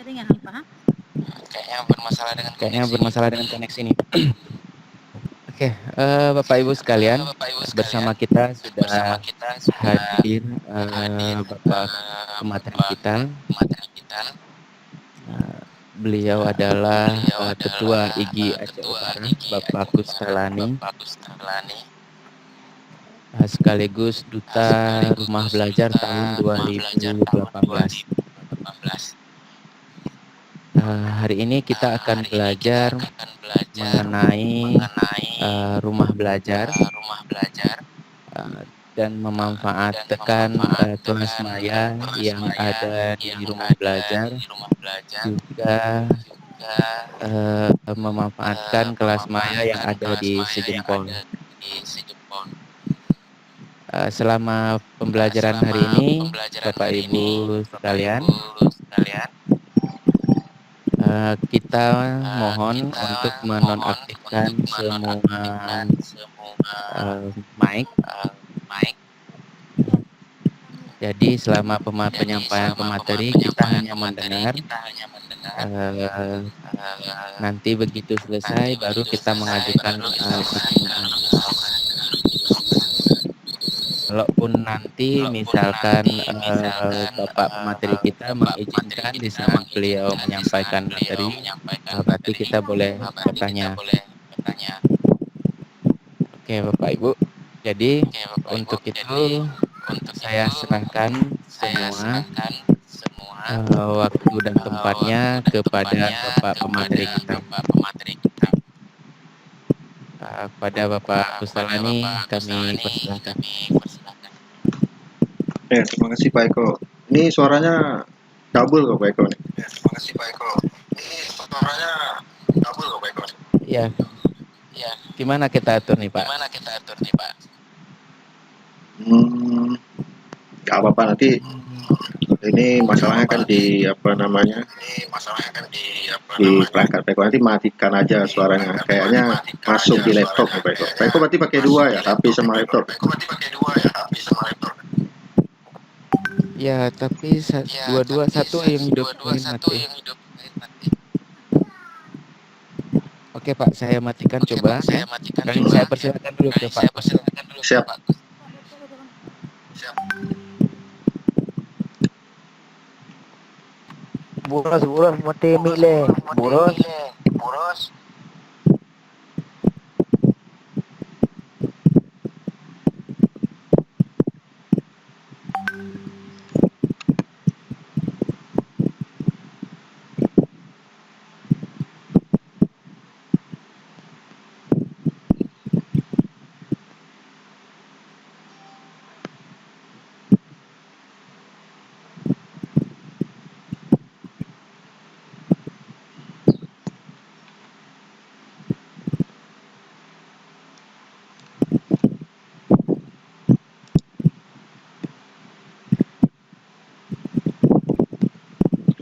Jaringan apa? Kayaknya bermasalah dengan koneksi nih. Oke, Bapak Ibu sekalian, bersama kita sudah hadir Bapak pemateri kita. Beliau adalah Ketua IGI Aceh Utara, Bapak Kustalani, sekaligus Duta Rumah Belajar tahun 2018. Hari ini kita akan belajar mengenai rumah belajar dan memanfaatkan kelas maya yang ada di rumah belajar, juga memanfaatkan kelas maya yang ada di Sejempol. Selama pembelajaran hari ini, Bapak Ibu sekalian, kita mohon untuk menonaktifkan semua mic. Jadi selama penyampaian pemateri kita hanya mendengar. Nanti begitu selesai baru kita mengajukan pertanyaan. Kalaupun nanti misalkan Bapak pemateri kita mengizinkan di saat beliau menyampaikan materi, berarti kita boleh bertanya. Oke, Bapak Ibu. Jadi untuk itu saya serahkan semua waktu dan tempatnya kepada Bapak pemateri kita. Pada Bapak Kustalani kami persilakan. Terima kasih Pak Eko. Ini suaranya double kok Pak Eko nih. Ya. Gimana kita atur nih Pak? Gak apa-apa, nanti ini masalahnya kan di di perangkat Pak Eko. Nanti matikan aja suaranya. Kayaknya masuk di laptop Pak Eko. Pak Eko berarti pakai dua ya, HP sama laptop. Ya, tapi dua-dua satu yang hidup lain mati. Oke Pak, saya matikan coba ya. Kali saya persilakan dulu ke Pak. Siap. Boros mati mile. Boros.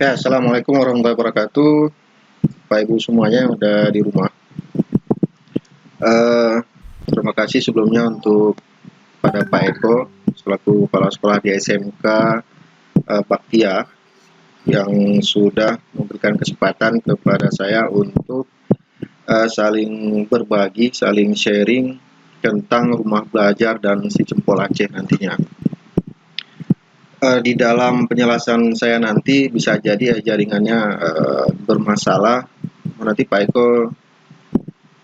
Ya, Assalamualaikum warahmatullahi wabarakatuh. Pak Ibu semuanya yang udah di rumah. Terima kasih sebelumnya untuk pada Pak Eko selaku kepala sekolah di SMK Baktia yang sudah memberikan kesempatan kepada saya untuk saling berbagi, saling sharing tentang rumah belajar dan Sejempol Aceh nantinya. Di dalam penjelasan saya nanti bisa jadi jaringannya bermasalah. Nanti Pak Eko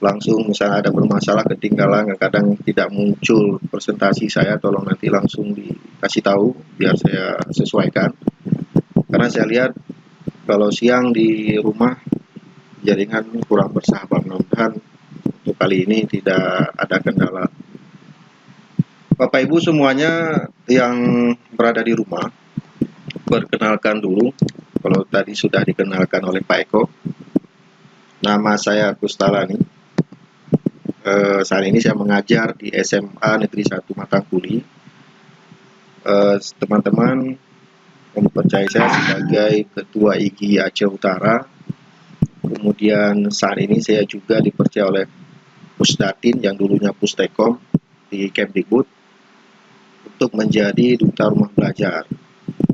langsung misalnya ada bermasalah, ketinggalan, kadang tidak muncul presentasi saya, tolong nanti langsung dikasih tahu biar saya sesuaikan. Karena saya lihat kalau siang di rumah jaringan kurang bersahabat. Mudah-mudahan untuk kali ini tidak ada kendala. Bapak Ibu semuanya yang berada di rumah, perkenalkan dulu. Kalau tadi sudah dikenalkan oleh Pak Eko, nama saya Kustalani. Saat ini saya mengajar di SMA Negeri 1 Matangkuli. Teman-teman mempercayai saya sebagai Ketua IGI Aceh Utara. Kemudian saat ini saya juga dipercaya oleh Pusdatin yang dulunya Pustekom di Kemdikbud untuk menjadi Duta Rumah Belajar.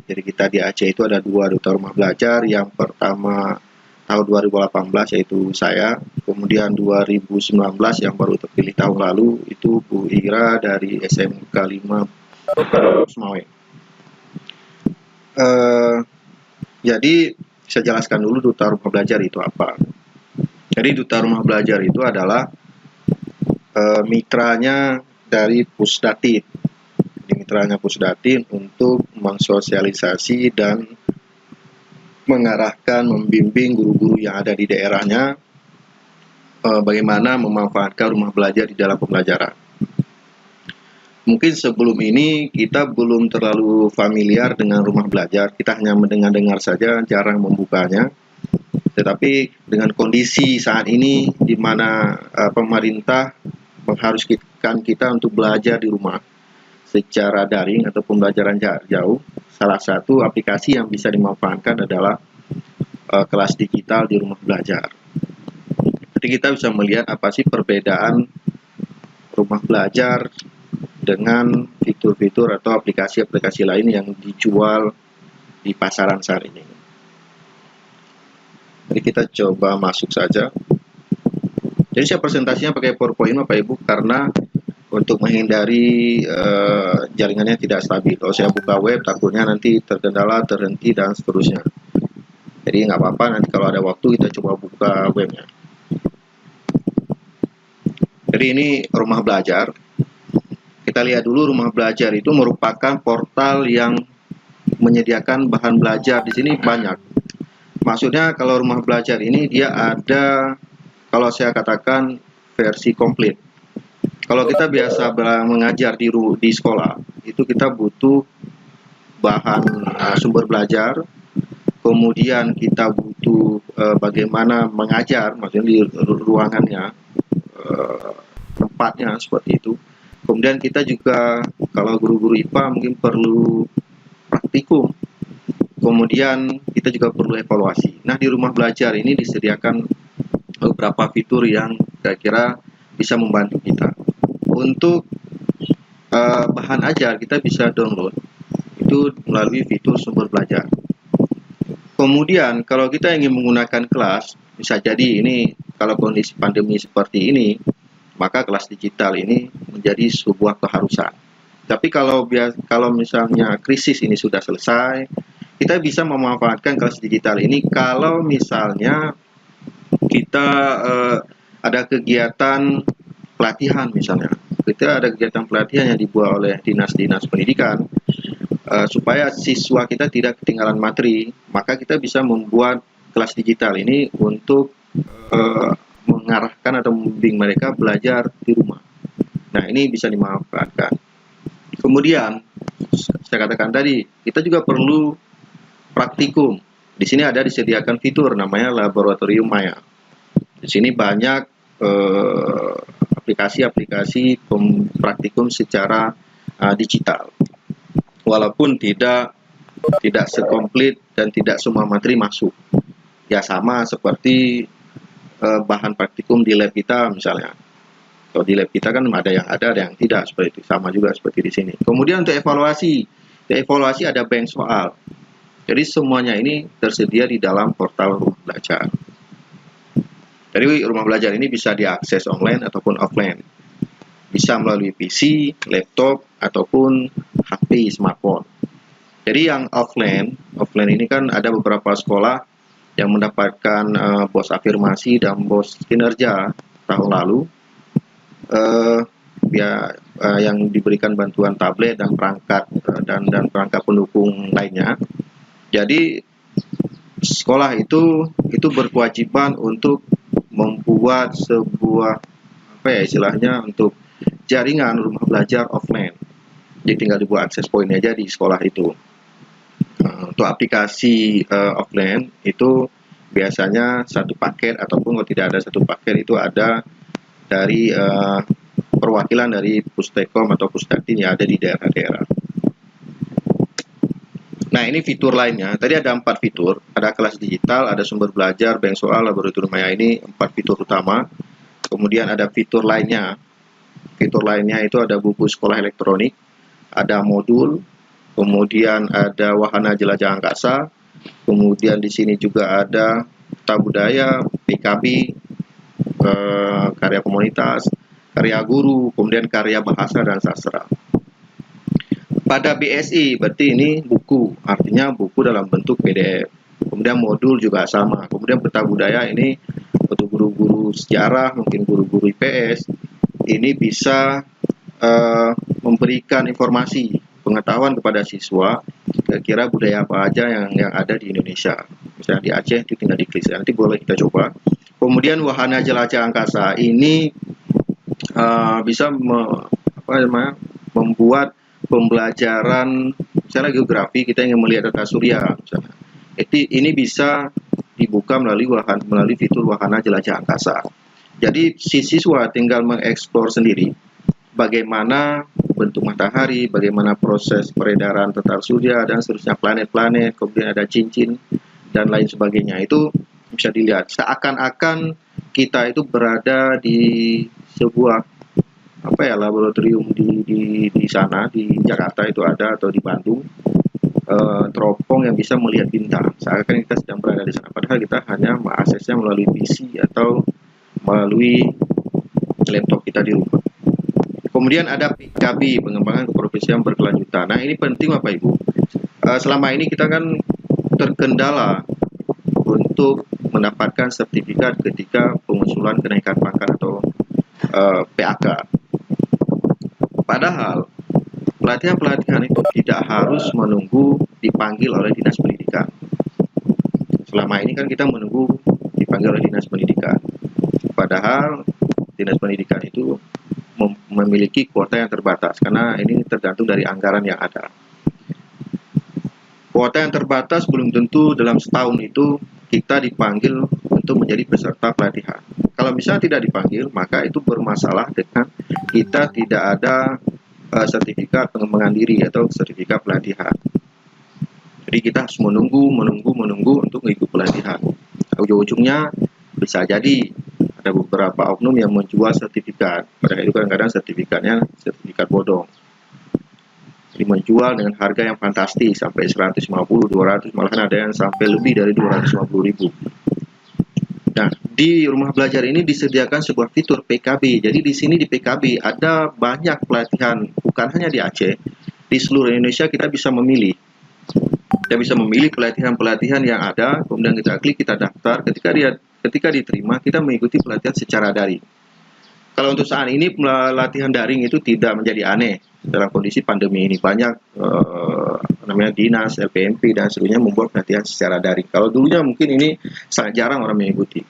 Jadi kita di Aceh itu ada 2 duta rumah belajar. Yang pertama tahun 2018 yaitu saya, kemudian 2019 yang baru terpilih tahun lalu itu Bu Ira dari SMK 5 Semawe. Jadi saya jelaskan dulu duta rumah belajar itu apa. Jadi duta rumah belajar itu adalah mitranya dari Pusdatin. Mitranya Pusdatin untuk mensosialisasi dan mengarahkan, membimbing guru-guru yang ada di daerahnya bagaimana memanfaatkan rumah belajar di dalam pembelajaran. Mungkin sebelum ini kita belum terlalu familiar dengan rumah belajar, kita hanya mendengar-dengar saja, jarang membukanya. Tetapi dengan kondisi saat ini di mana pemerintah mengharuskan kita untuk belajar di rumah secara daring atau pembelajaran jarak jauh, salah satu aplikasi yang bisa dimanfaatkan adalah kelas digital di rumah belajar. Jadi kita bisa melihat apa sih perbedaan rumah belajar dengan fitur-fitur atau aplikasi-aplikasi lain yang dijual di pasaran saat ini. Jadi kita coba masuk saja. Jadi saya presentasinya pakai PowerPoint Bapak Ibu karena untuk menghindari jaringannya tidak stabil. Kalau saya buka web takutnya nanti terkendala, terhenti dan seterusnya. Jadi nggak apa-apa, nanti kalau ada waktu kita coba buka webnya. Jadi ini rumah belajar. Kita lihat dulu, rumah belajar itu merupakan portal yang menyediakan bahan belajar. Di sini banyak. Maksudnya kalau rumah belajar ini dia ada, kalau saya katakan versi komplit. Kalau kita biasa mengajar di sekolah, itu kita butuh bahan sumber belajar, kemudian kita butuh bagaimana mengajar, maksudnya di ruangannya, tempatnya seperti itu. Kemudian kita juga kalau guru-guru IPA mungkin perlu praktikum. Kemudian kita juga perlu evaluasi. Nah, di rumah belajar ini disediakan beberapa fitur yang kira-kira bisa membantu kita. Untuk bahan ajar kita bisa download itu melalui fitur sumber belajar. Kemudian kalau kita ingin menggunakan kelas, bisa jadi ini kalau kondisi pandemi seperti ini, maka kelas digital ini menjadi sebuah keharusan. Tapi kalau misalnya krisis ini sudah selesai, kita bisa memanfaatkan kelas digital ini kalau misalnya kita ada kegiatan pelatihan misalnya. Kita ada kegiatan pelatihan yang dibuat oleh dinas-dinas pendidikan supaya siswa kita tidak ketinggalan materi, maka kita bisa membuat kelas digital ini untuk mengarahkan atau membimbing mereka belajar di rumah. Nah, ini bisa dimanfaatkan. Kemudian, saya katakan tadi, kita juga perlu praktikum. Di sini ada disediakan fitur namanya Laboratorium Maya. Di sini banyak aplikasi-aplikasi praktikum secara digital. Walaupun tidak sekomplit dan tidak semua materi masuk. Ya sama seperti bahan praktikum di lab kita misalnya. Kalau di lab kita kan ada yang tidak seperti itu, sama juga seperti di sini. Kemudian untuk evaluasi ada bank soal. Jadi semuanya ini tersedia di dalam portal rumah belajar. Jadi rumah belajar ini bisa diakses online ataupun offline. Bisa melalui PC, laptop ataupun HP smartphone. Jadi yang offline ini kan ada beberapa sekolah yang mendapatkan BOS afirmasi dan BOS kinerja tahun lalu, yang diberikan bantuan tablet dan perangkat dan perangkat pendukung lainnya. Jadi sekolah itu berkewajiban untuk membuat sebuah istilahnya untuk jaringan rumah belajar offline. Jadi tinggal dibuat akses point aja di sekolah itu. Untuk aplikasi offline itu biasanya satu paket, ataupun kalau tidak ada satu paket itu ada dari perwakilan dari Pustekom atau Pusdatin yang ada di daerah-daerah. Nah, ini fitur lainnya. Tadi ada 4 fitur. Ada kelas digital, ada sumber belajar, bank soal, laboratorium maya. Ini 4 fitur utama. Kemudian ada fitur lainnya. Fitur lainnya itu ada buku sekolah elektronik, ada modul, kemudian ada wahana jelajah angkasa, kemudian di sini juga ada peta budaya, PKB, karya komunitas, karya guru, kemudian karya bahasa dan sastra. Pada BSI berarti ini buku, artinya buku dalam bentuk PDF. Kemudian modul juga sama. Kemudian peta budaya ini untuk guru-guru sejarah, mungkin guru-guru IPS, ini bisa memberikan informasi pengetahuan kepada siswa kira-kira budaya apa aja yang ada di Indonesia. Misalnya di Aceh itu tinggal diklik, nanti boleh kita coba. Kemudian wahana jelajah angkasa ini bisa membuat pembelajaran misalnya geografi, kita ingin melihat tata surya misalnya. Ini bisa dibuka melalui fitur wahana jelajah angkasa. Jadi si siswa tinggal mengeksplor sendiri bagaimana bentuk matahari, bagaimana proses peredaran tata surya dan seterusnya, planet-planet, kemudian ada cincin dan lain sebagainya. Itu bisa dilihat seakan-akan kita itu berada di sebuah laboratorium di sana di Jakarta itu ada, atau di Bandung, teropong yang bisa melihat bintang. Seakan kita sedang berada di sana, padahal kita hanya mengaksesnya melalui PC atau melalui laptop kita di rumah. Kemudian ada PKB, pengembangan keprofesian berkelanjutan. Nah, ini penting Bapak Ibu. Selama ini kita kan terkendala untuk mendapatkan sertifikat ketika pengusulan kenaikan pangkat atau PAK. Padahal pelatihan-pelatihan itu tidak harus menunggu dipanggil oleh Dinas Pendidikan. Selama ini kan kita menunggu dipanggil oleh Dinas Pendidikan. Padahal Dinas Pendidikan itu memiliki kuota yang terbatas, karena ini tergantung dari anggaran yang ada. Kuota yang terbatas belum tentu dalam setahun itu kita dipanggil untuk menjadi peserta pelatihan. Kalau misalnya tidak dipanggil, maka itu bermasalah dengan kita tidak ada sertifikat pengembangan diri atau sertifikat pelatihan. Jadi kita harus menunggu untuk mengikuti pelatihan. Ujung-ujungnya bisa jadi ada beberapa oknum yang menjual sertifikat, padahal itu kadang-kadang sertifikatnya sertifikat bodong. Jadi menjual dengan harga yang fantastis sampai 150, 200, malahan ada yang sampai lebih dari 250.000. Nah, di rumah belajar ini disediakan sebuah fitur PKB. Jadi di sini di PKB ada banyak pelatihan, bukan hanya di Aceh, di seluruh Indonesia kita bisa memilih. Kita bisa memilih pelatihan-pelatihan yang ada, kemudian kita klik, kita daftar. Ketika diterima, kita mengikuti pelatihan secara daring. Kalau untuk saat ini pelatihan daring itu tidak menjadi aneh dalam kondisi pandemi ini. Banyak dinas, LPMP dan seluruhnya membuat pelatihan secara daring. Kalau dulunya mungkin ini sangat jarang orang mengikuti.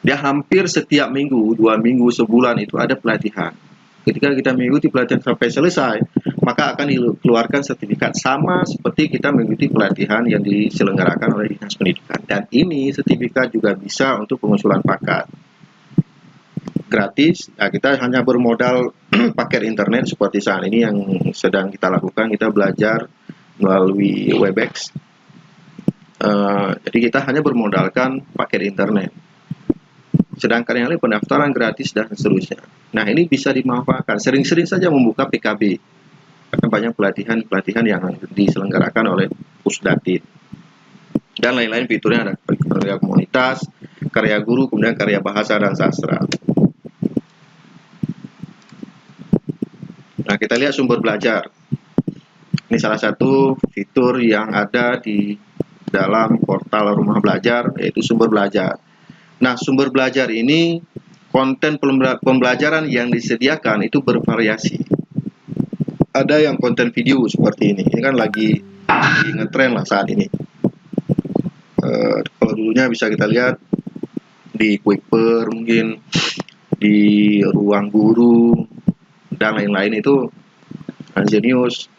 Dia hampir setiap minggu, 2 minggu, sebulan itu ada pelatihan. Ketika kita mengikuti pelatihan sampai selesai, maka akan dikeluarkan sertifikat sama seperti kita mengikuti pelatihan yang diselenggarakan oleh Dinas Pendidikan. Dan ini sertifikat juga bisa untuk pengusulan pangkat. Gratis, nah kita hanya bermodal paket internet seperti saat ini yang sedang kita lakukan. Kita belajar melalui Webex. Jadi kita hanya bermodalkan paket internet. Sedangkan yang lain pendaftaran gratis dan seterusnya. Nah, ini bisa dimanfaatkan. Sering-sering saja membuka PKB. Karena banyak pelatihan-pelatihan yang diselenggarakan oleh Pusdatin. Dan lain-lain fiturnya ada karya komunitas, karya guru, kemudian karya bahasa dan sastra. Nah, kita lihat sumber belajar. Ini salah satu fitur yang ada di dalam portal rumah belajar, yaitu sumber belajar. Nah, sumber belajar ini, konten pembelajaran yang disediakan itu bervariasi. Ada yang konten video seperti ini kan lagi ngetren lah saat ini. Kalau dulunya bisa kita lihat di Quickper, mungkin di Ruang Guru, dan lain-lain itu Genius,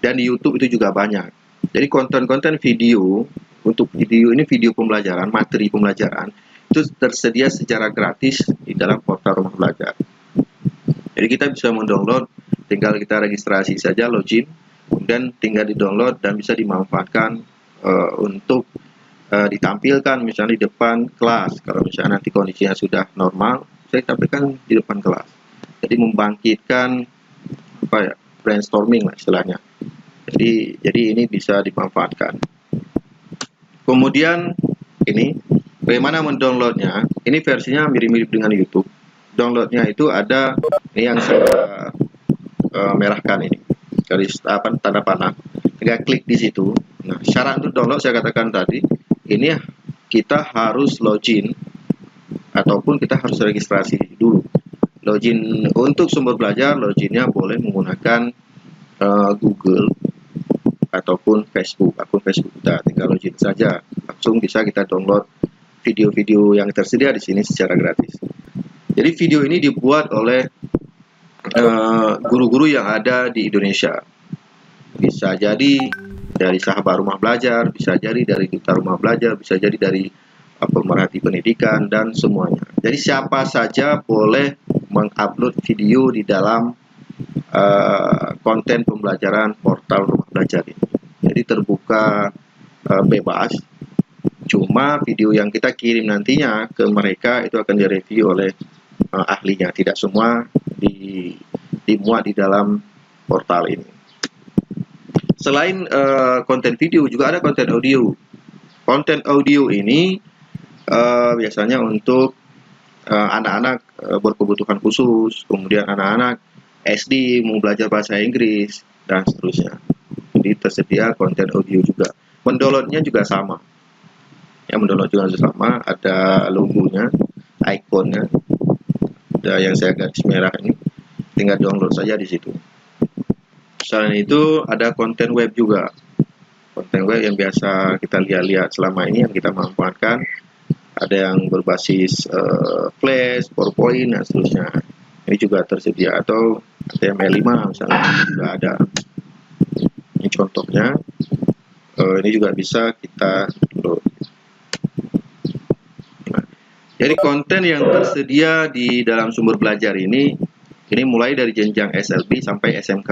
dan di YouTube itu juga banyak. Jadi konten-konten video, untuk video ini video pembelajaran, materi pembelajaran itu tersedia secara gratis di dalam portal rumah belajar. Jadi kita bisa mendownload, tinggal kita registrasi saja, login, kemudian tinggal di-download dan bisa dimanfaatkan untuk ditampilkan misalnya di depan kelas. Kalau misalnya nanti kondisinya sudah normal, saya tampilkan di depan kelas. Jadi membangkitkan brainstorming lah istilahnya. Jadi ini bisa dimanfaatkan. Kemudian ini bagaimana mendownloadnya? Ini versinya mirip-mirip dengan YouTube. Downloadnya itu ada ini yang saya merahkan ini, garis tanda panah. Tinggal klik di situ. Nah, syarat untuk download saya katakan tadi, ini kita harus login ataupun kita harus registrasi dulu. Login untuk sumber belajar, loginnya boleh menggunakan Google ataupun Facebook. Akun Facebook kita tinggal login saja, langsung bisa kita download video-video yang tersedia di sini secara gratis. Jadi video ini dibuat oleh guru-guru yang ada di Indonesia. Bisa jadi dari sahabat rumah belajar, bisa jadi dari duta rumah belajar, bisa jadi dari pemerhati pendidikan dan semuanya. Jadi siapa saja boleh mengupload video di dalam konten pembelajaran portal rumah belajar ini. Jadi terbuka bebas. Cuma video yang kita kirim nantinya ke mereka itu akan direview oleh ahlinya. Tidak semua dimuat di dalam portal ini. Selain konten video juga ada konten audio. Konten audio ini biasanya untuk anak-anak berkebutuhan khusus, kemudian anak-anak SD mau belajar bahasa Inggris dan seterusnya. Jadi tersedia konten audio juga. Mendownloadnya juga sama. Ya, mendownload juga sama, ada logonya, ikonnya. Ada yang saya garis merah ini. Tinggal download saja di situ. Selain itu ada konten web juga. Konten web yang biasa kita lihat selama ini yang kita manfaatkan. Ada yang berbasis Flash, PowerPoint dan seterusnya. Ini juga tersedia, atau HTML5 misalnya juga ada. Ini contohnya. Ini juga bisa kita download. Nah, jadi konten yang tersedia di dalam sumber belajar ini mulai dari jenjang SLB sampai SMK.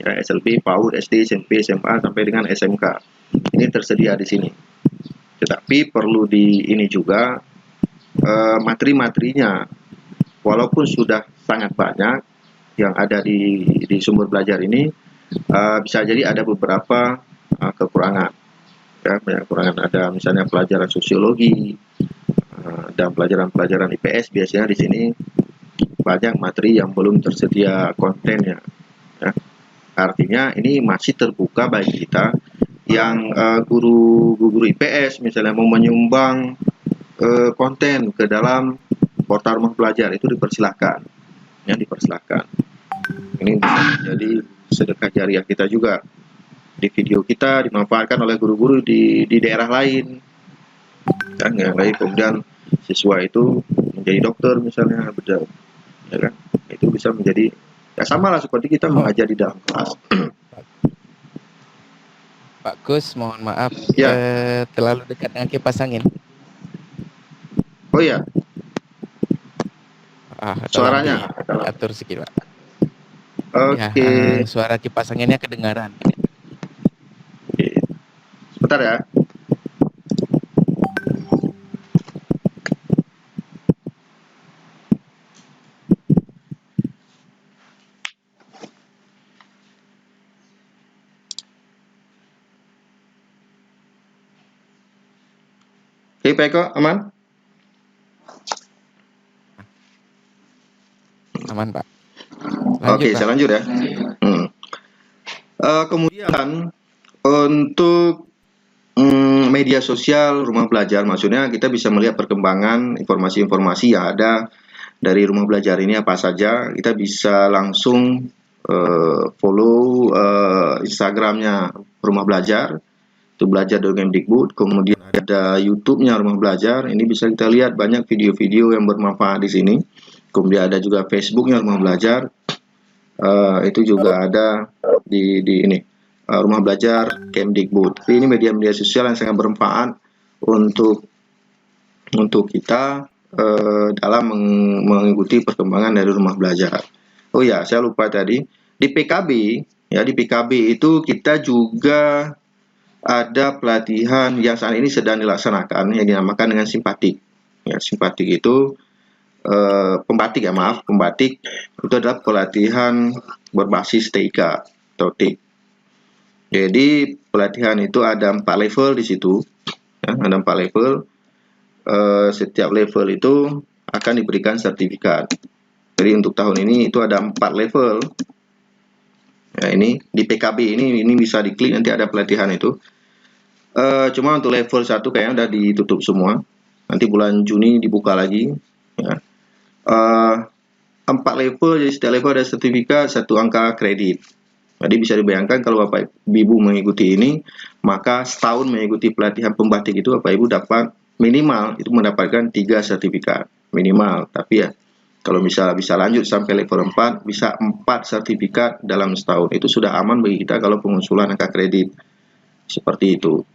Ya, SLB, PAUD, SD, SMP, SMA sampai dengan SMK. Ini tersedia di sini. Tetapi perlu ini juga materi-materinya, walaupun sudah sangat banyak yang ada di sumber belajar ini, bisa jadi ada beberapa kekurangan. Ya, banyak kekurangan. Ada misalnya pelajaran sosiologi dan pelajaran-pelajaran IPS, biasanya di sini banyak materi yang belum tersedia kontennya. Ya. Artinya ini masih terbuka bagi kita yang guru-guru IPS misalnya mau menyumbang konten ke dalam portal rumah belajar, itu dipersilahkan. Ya, dipersilahkan. Ini bisa menjadi sedekah jariah kita juga. Di video kita dimanfaatkan oleh guru-guru di daerah lain. Kan, yang lain kemudian siswa itu menjadi dokter misalnya, betul. Ya kan? Itu bisa menjadi, ya sama lah seperti kita mengajar di dalam kelas. Pak Gus, mohon maaf, Ya. terlalu dekat dengan kipas angin. Oh iya, suaranya atur sedikit, Pak. oke. Ya, suara kipas anginnya kedengaran. Sebentar ya. Oke, Pak Eko, aman? Aman, Pak. Oke, Pak. saya lanjut ya. Kemudian untuk media sosial rumah belajar, maksudnya kita bisa melihat perkembangan informasi-informasi yang ada dari rumah belajar ini apa saja. Kita bisa langsung follow Instagramnya rumah belajar, itu belajar.kemdikbud. Kemudian ada YouTube-nya rumah belajar, ini bisa kita lihat banyak video-video yang bermanfaat di sini. Kemudian ada juga Facebook-nya rumah belajar, itu juga ada di ini rumah belajar Kemdikbud. Ini media-media sosial yang sangat bermanfaat untuk kita dalam mengikuti perkembangan dari rumah belajar. Oh ya, saya lupa tadi di PKB ya, di PKB itu kita juga ada pelatihan yang saat ini sedang dilaksanakan yang dinamakan dengan simpatik. Ya, simpatik itu pembatik ya, maaf, pembatik itu adalah pelatihan berbasis TIK atau TIK. Jadi pelatihan itu ada 4 level di situ, ya, ada 4 level. Setiap level itu akan diberikan sertifikat. Jadi untuk tahun ini itu ada 4 level. Ya, ini di PKB ini bisa diklik, nanti ada pelatihan itu. Cuma untuk level 1 kayaknya udah ditutup semua. Nanti bulan Juni dibuka lagi. Ya. 4 level, jadi setiap level ada sertifikat, 1 angka kredit. Jadi bisa dibayangkan kalau Bapak Ibu mengikuti ini, maka setahun mengikuti pelatihan pembatik itu Bapak Ibu dapat minimal itu mendapatkan 3 sertifikat minimal. Tapi ya kalau bisa lanjut sampai level 4, bisa 4 sertifikat dalam setahun. Itu sudah aman bagi kita kalau pengusulan angka kredit. Seperti itu.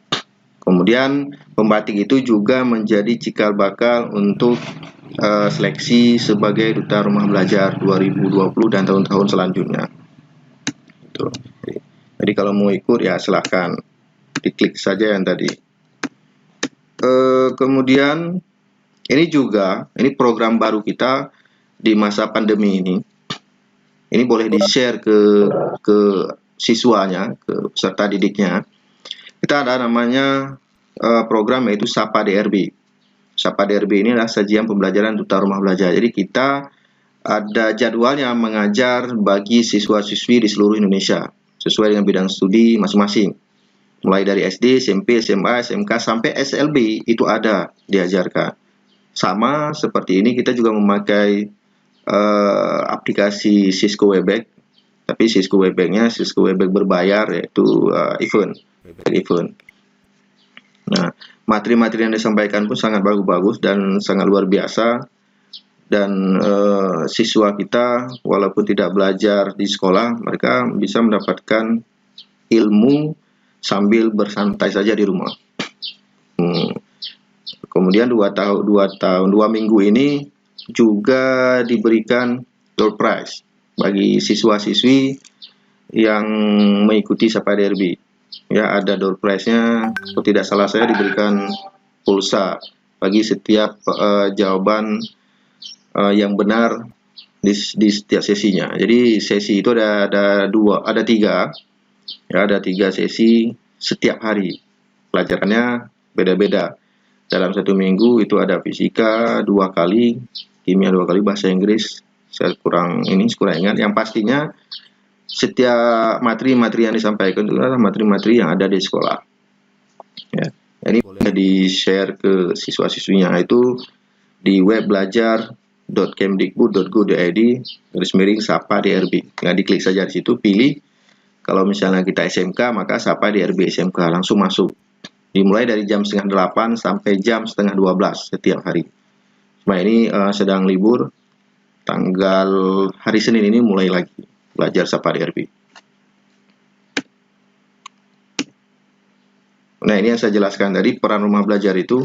Kemudian pembatik itu juga menjadi cikal bakal untuk seleksi sebagai duta rumah belajar 2020 dan tahun-tahun selanjutnya. Jadi kalau mau ikut ya silahkan diklik saja yang tadi. Kemudian ini program baru kita di masa pandemi ini. Ini boleh di-share ke siswanya, ke peserta didiknya. Kita ada namanya program yaitu Sapa DRB. Sapa DRB ini adalah sajian pembelajaran duta rumah belajar. Jadi kita ada jadwalnya mengajar bagi siswa-siswi di seluruh Indonesia sesuai dengan bidang studi masing-masing. Mulai dari SD, SMP, SMA, SMK sampai SLB itu ada diajarkan. Sama seperti ini kita juga memakai aplikasi Cisco Webex, tapi Cisco Webex-nya Cisco Webex berbayar yaitu event. Nah, materi-materi yang disampaikan pun sangat bagus-bagus dan sangat luar biasa. Dan siswa kita walaupun tidak belajar di sekolah, mereka bisa mendapatkan ilmu sambil bersantai saja di rumah. Kemudian 2 minggu ini juga diberikan door prize bagi siswa-siswi yang mengikuti Sapa DRB. Ya, ada door prize-nya, kalau tidak salah saya diberikan pulsa bagi setiap jawaban yang benar di setiap sesinya. Jadi sesi itu ada 3, ya, ada 3 sesi setiap hari. Pelajarannya beda-beda. Dalam 1 minggu itu ada fisika 2 kali, kimia 2 kali, bahasa Inggris saya kurang ingat. Yang pastinya setiap materi-materi yang disampaikan itu adalah materi-materi yang ada di sekolah. Ya, ini boleh di-share ke siswa-siswinya, itu di web belajar.kemdikbud.go.id /Sapa DRB. Tinggal diklik saja di situ, pilih. Kalau misalnya kita SMK, maka Sapa DRB SMK langsung masuk. Dimulai dari jam 7:30 sampai jam 11:30 setiap hari. Cuma ini sedang libur. Tanggal hari Senin ini mulai lagi belajar Sapa DRB. Nah, ini yang saya jelaskan tadi, peran rumah belajar itu,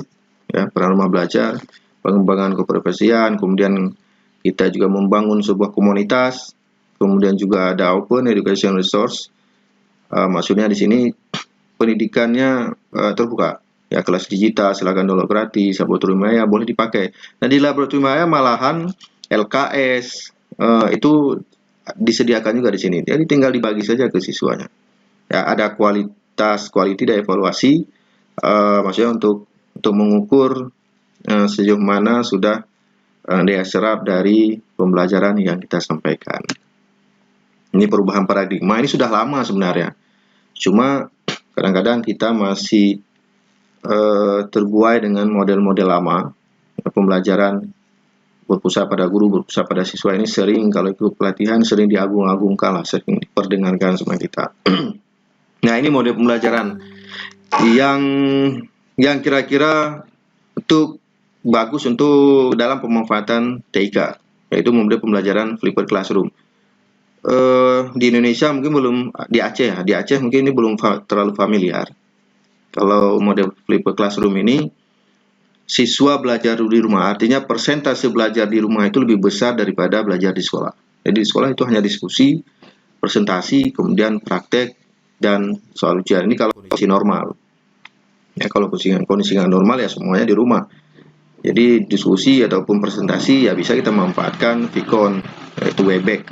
ya, peran rumah belajar, pengembangan keprofesian, kemudian kita juga membangun sebuah komunitas, kemudian juga ada open education resource. Maksudnya di sini pendidikannya terbuka, ya, kelas digital silakan download gratis, laboratorium maya boleh dipakai. Nah, di laboratorium maya malahan LKS itu disediakan juga di sini. Jadi tinggal dibagi saja ke siswanya. Ya, ada quality dan evaluasi, maksudnya untuk mengukur sejauh mana sudah daya serap dari pembelajaran yang kita sampaikan. Ini perubahan paradigma, ini sudah lama sebenarnya. Cuma kadang-kadang kita masih terbuai dengan model-model lama. Pembelajaran berpusat pada guru, berpusat pada siswa ini sering, kalau ikut pelatihan, sering diagung-agungkan lah, sering diperdengarkan sama kita. Nah, ini model pembelajaran yang kira-kira untuk bagus untuk dalam pemanfaatan TIK, yaitu model pembelajaran flipped classroom. Di Indonesia mungkin belum, di Aceh mungkin ini belum terlalu familiar. Kalau model flipped classroom ini siswa belajar di rumah, artinya persentase belajar di rumah itu lebih besar daripada belajar di sekolah. Jadi di sekolah itu hanya diskusi, presentasi, kemudian praktek dan soal ujian. Ini kalau kondisi normal. Ya, kalau kondisi normal ya semuanya di rumah. Jadi diskusi ataupun presentasi ya bisa kita manfaatkan Vicon, yaitu Webex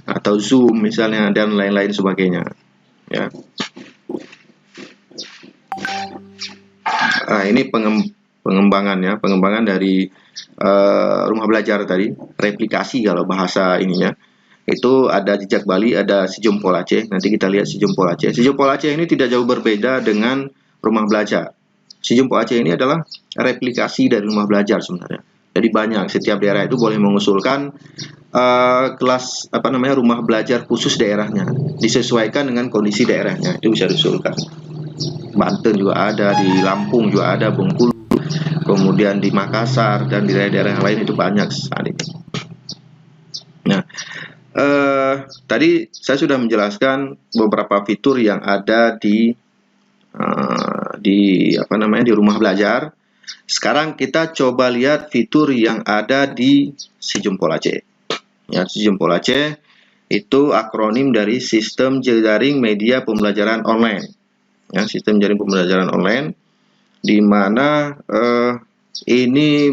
atau Zoom misalnya, dan lain-lain sebagainya. Ya. Nah, ini pengembangan dari rumah belajar tadi, replikasi kalau bahasa ininya. Itu ada jejak Bali, ada si Jempol Aceh. Nanti kita lihat si Jempol Aceh. Si Jempol Aceh ini tidak jauh berbeda dengan rumah belajar. Si Jempol Aceh ini adalah replikasi dari rumah belajar sebenarnya. Jadi banyak, setiap daerah itu boleh mengusulkan kelas rumah belajar khusus daerahnya, disesuaikan dengan kondisi daerahnya, itu bisa diusulkan. Banten juga ada, di Lampung juga ada, Bengkulu, kemudian di Makassar dan di daerah-daerah yang lain itu banyak saat ini. Nah, tadi saya sudah menjelaskan beberapa fitur yang ada di rumah belajar. Sekarang kita coba lihat fitur yang ada di si Jempol Aceh. Ya, si Jempol Aceh itu akronim dari Sistem Jaring Media Pembelajaran Online. Ya, sistem jaring pembelajaran online, di mana ini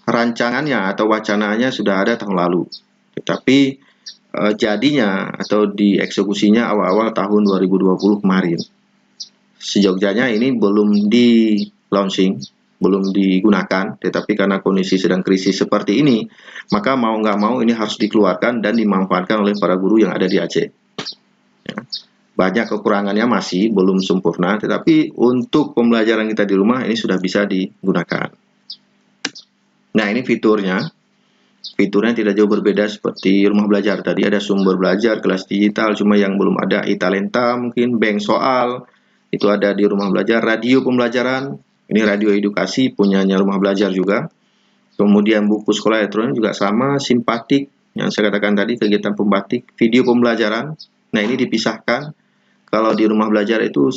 rancangannya atau wacananya sudah ada tahun lalu, tetapi jadinya atau dieksekusinya awal-awal tahun 2020 kemarin. Sejogjanya ini belum di launching, belum digunakan, tetapi karena kondisi sedang krisis seperti ini, maka mau nggak mau ini harus dikeluarkan dan dimanfaatkan oleh para guru yang ada di Aceh. Ya. Banyak kekurangannya, masih belum sempurna, tetapi untuk pembelajaran kita di rumah ini sudah bisa digunakan. Nah, ini fiturnya. Fiturnya tidak jauh berbeda seperti rumah belajar tadi. Ada sumber belajar, kelas digital, cuma yang belum ada e-talenta, mungkin bank soal, itu ada di rumah belajar. Radio pembelajaran, ini radio edukasi punyanya rumah belajar juga. Kemudian buku sekolah elektronik juga sama, simpatik, yang saya katakan tadi, kegiatan pembatik, video pembelajaran. Nah, ini dipisahkan. Kalau di rumah belajar itu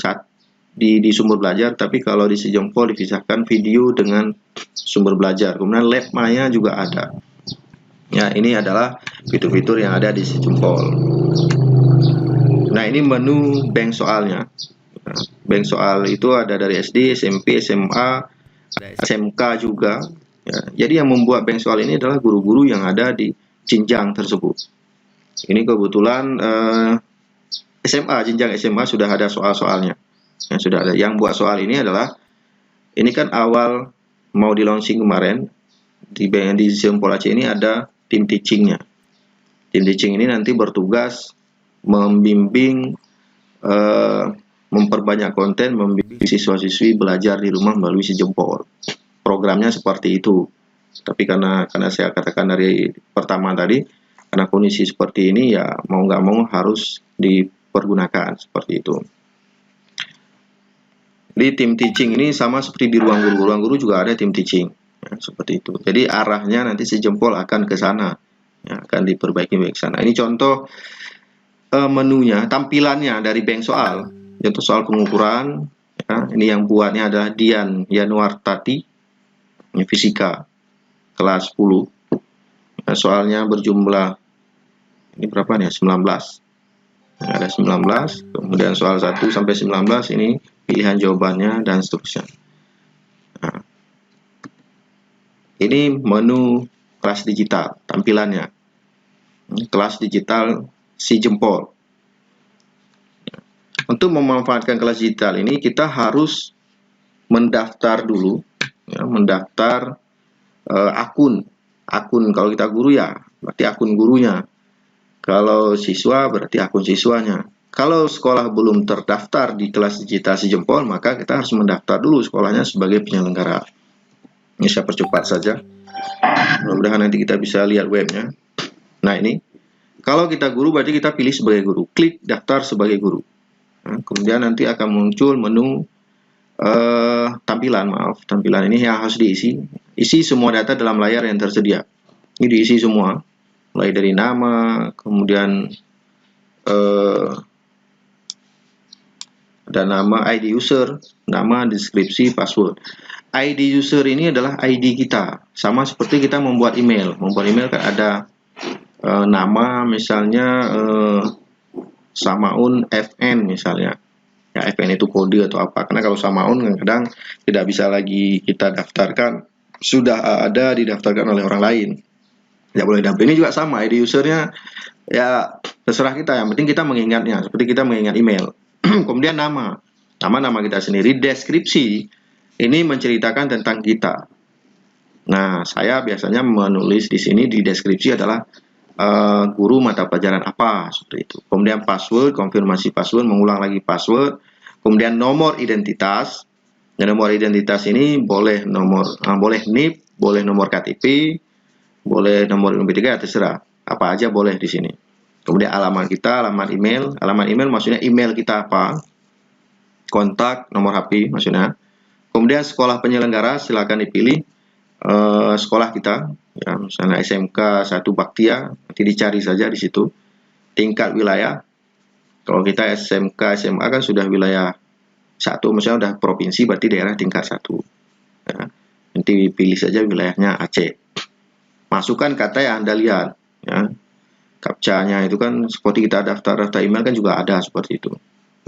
di sumber belajar, tapi kalau di si Jempol dipisahkan video dengan sumber belajar. Kemudian lab Maya juga ada. Ya, ini adalah fitur-fitur yang ada di si Jempol. Nah, ini menu bank soalnya. Nah, bank soal itu ada dari SD, SMP, SMA, SMK juga. Ya, jadi yang membuat bank soal ini adalah guru-guru yang ada di jenjang tersebut. Ini kebetulan SMA, jenjang SMA sudah ada soal-soalnya. Yang sudah ada. Yang buat soal ini adalah, ini kan awal mau di launching kemarin, di Jempol Aceh ini ada tim teachingnya. Tim teaching ini nanti bertugas membimbing, memperbanyak konten, membimbing siswa-siswi belajar di rumah melalui si Jempol. Programnya seperti itu. Tapi karena saya katakan dari pertama tadi, karena kondisi seperti ini ya mau nggak mau harus dipergunakan seperti itu. Di tim teaching ini sama seperti di ruang guru. Ruang guru juga ada tim teaching, ya, seperti itu. Jadi arahnya nanti si Jempol akan ke sana, ya, akan diperbaiki ke sana. Ini contoh menunya, tampilannya dari bank soal. Contoh soal pengukuran, ya, ini yang buatnya adalah Dian Yanuartati, ini fisika kelas 10. Nah, soalnya berjumlah, ini berapa nih? 19. Nah, ada 19, kemudian soal 1 sampai 19 ini pilihan jawabannya dan seterusnya. Nah, ini menu kelas digital, tampilannya. Kelas digital si Jempol. Untuk memanfaatkan kelas digital ini kita harus mendaftar dulu, ya, mendaftar akun kalau kita guru ya berarti akun gurunya, kalau siswa berarti akun siswanya. Kalau sekolah belum terdaftar di kelas digital si Jempol, maka kita harus mendaftar dulu sekolahnya sebagai penyelenggara. Ini saya percepat saja, mudah-mudahan nanti kita bisa lihat webnya. Nah, ini kalau kita guru berarti kita pilih sebagai guru, klik daftar sebagai guru. Nah, kemudian nanti akan muncul menu tampilan ini yang harus diisi. Isi semua data dalam layar yang tersedia. Ini diisi semua, mulai dari nama, kemudian ada nama, ID user, nama, deskripsi, password. ID user ini adalah ID kita, sama seperti kita membuat email. Membuat email kan ada nama, misalnya Samaun FN misalnya. Ya, FN itu kode atau apa. Karena kalau sama on kadang tidak bisa lagi kita daftarkan, sudah ada didaftarkan oleh orang lain. Tidak boleh daftar. Ini juga sama, ID usernya ya terserah kita. Yang penting kita mengingatnya, seperti kita mengingat email. Kemudian nama kita sendiri. Deskripsi ini menceritakan tentang kita. Nah, saya biasanya menulis di sini di deskripsi adalah guru mata pelajaran apa, seperti itu. Kemudian password, konfirmasi password, mengulang lagi password. Kemudian nomor identitas. Dan nomor identitas ini boleh boleh NIP, boleh nomor KTP, boleh nomor NPTK, terserah. Apa aja boleh di sini. Kemudian alamat kita, alamat email. Alamat email maksudnya email kita apa. Kontak, nomor HP maksudnya. Kemudian sekolah penyelenggara silakan dipilih sekolah kita, ya, misalnya SMK 1 Baktia, nanti dicari saja di situ. Tingkat wilayah, kalau kita SMK SMA kan sudah wilayah 1, misalnya udah provinsi berarti daerah tingkat 1. Ya, nanti pilih saja wilayahnya Aceh. Masukkan kata yang Anda lihat, ya. Captcha-nya itu kan seperti kita daftar email kan juga ada seperti itu.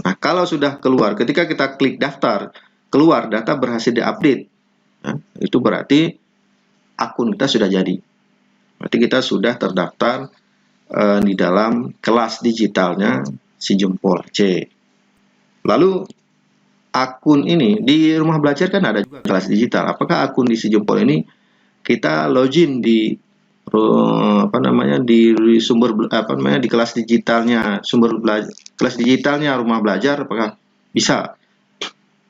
Nah, kalau sudah keluar, ketika kita klik daftar, keluar data berhasil diupdate, ya, itu berarti akun kita sudah jadi. Berarti kita sudah terdaftar di dalam kelas digitalnya Si Jempol Aceh. Lalu akun ini di rumah belajar kan ada juga kelas digital. Apakah akun di Si Jempol ini kita login di di kelas digitalnya kelas digitalnya rumah belajar, apakah bisa?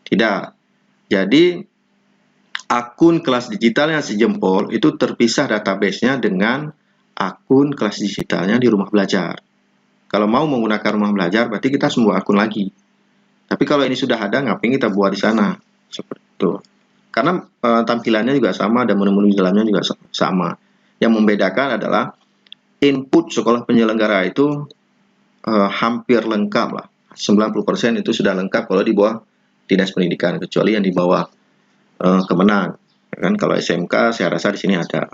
Tidak. Jadi akun kelas digitalnya Si Jempol itu terpisah database-nya dengan akun kelas digitalnya di rumah belajar. Kalau mau menggunakan rumah belajar, berarti kita harus membuat akun lagi. Tapi kalau ini sudah ada, ngapain kita buat di sana? Seperti itu. Karena tampilannya juga sama dan menu-menu di dalamnya juga sama. Yang membedakan adalah input sekolah penyelenggara itu hampir lengkap lah. 90% itu sudah lengkap kalau di bawah Dinas Pendidikan, kecuali yang di bawah Kemenang. Kan kalau SMK saya rasa di sini ada.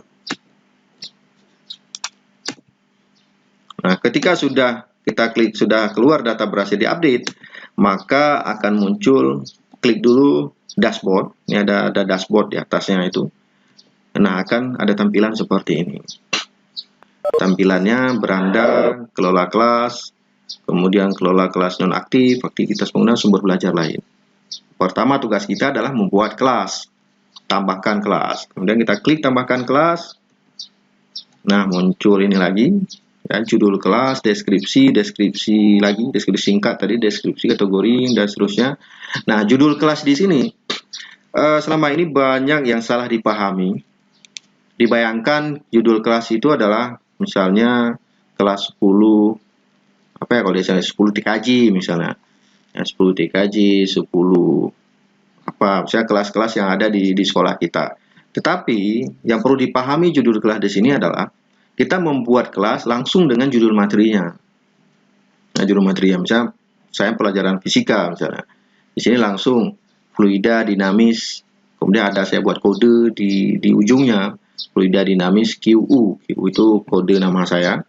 Nah, ketika sudah kita klik sudah keluar data berhasil diupdate, maka akan muncul, klik dulu dashboard. Ini ada dashboard di atasnya itu. Nah, akan ada tampilan seperti ini. Tampilannya beranda, kelola kelas, kemudian kelola kelas nonaktif, aktivitas penggunaan sumber belajar lain. Pertama tugas kita adalah membuat kelas. Tambahkan kelas. Kemudian kita klik tambahkan kelas. Nah, muncul ini lagi. Ya, judul kelas, deskripsi lagi, deskripsi singkat tadi, deskripsi kategori dan seterusnya. Nah, judul kelas di sini selama ini banyak yang salah dipahami. Dibayangkan judul kelas itu adalah misalnya kelas 10 apa ya, kalau misalnya 10 TKJ misalnya. Ya, 10 TKJ, 10 apa, misalnya kelas-kelas yang ada di sekolah kita. Tetapi yang perlu dipahami judul kelas di sini adalah kita membuat kelas langsung dengan judul materinya. Nah, judul materinya misalnya saya pelajaran fisika misalnya. Di sini langsung fluida dinamis. Kemudian ada saya buat kode di ujungnya, fluida dinamis QU. QU itu kode nama saya.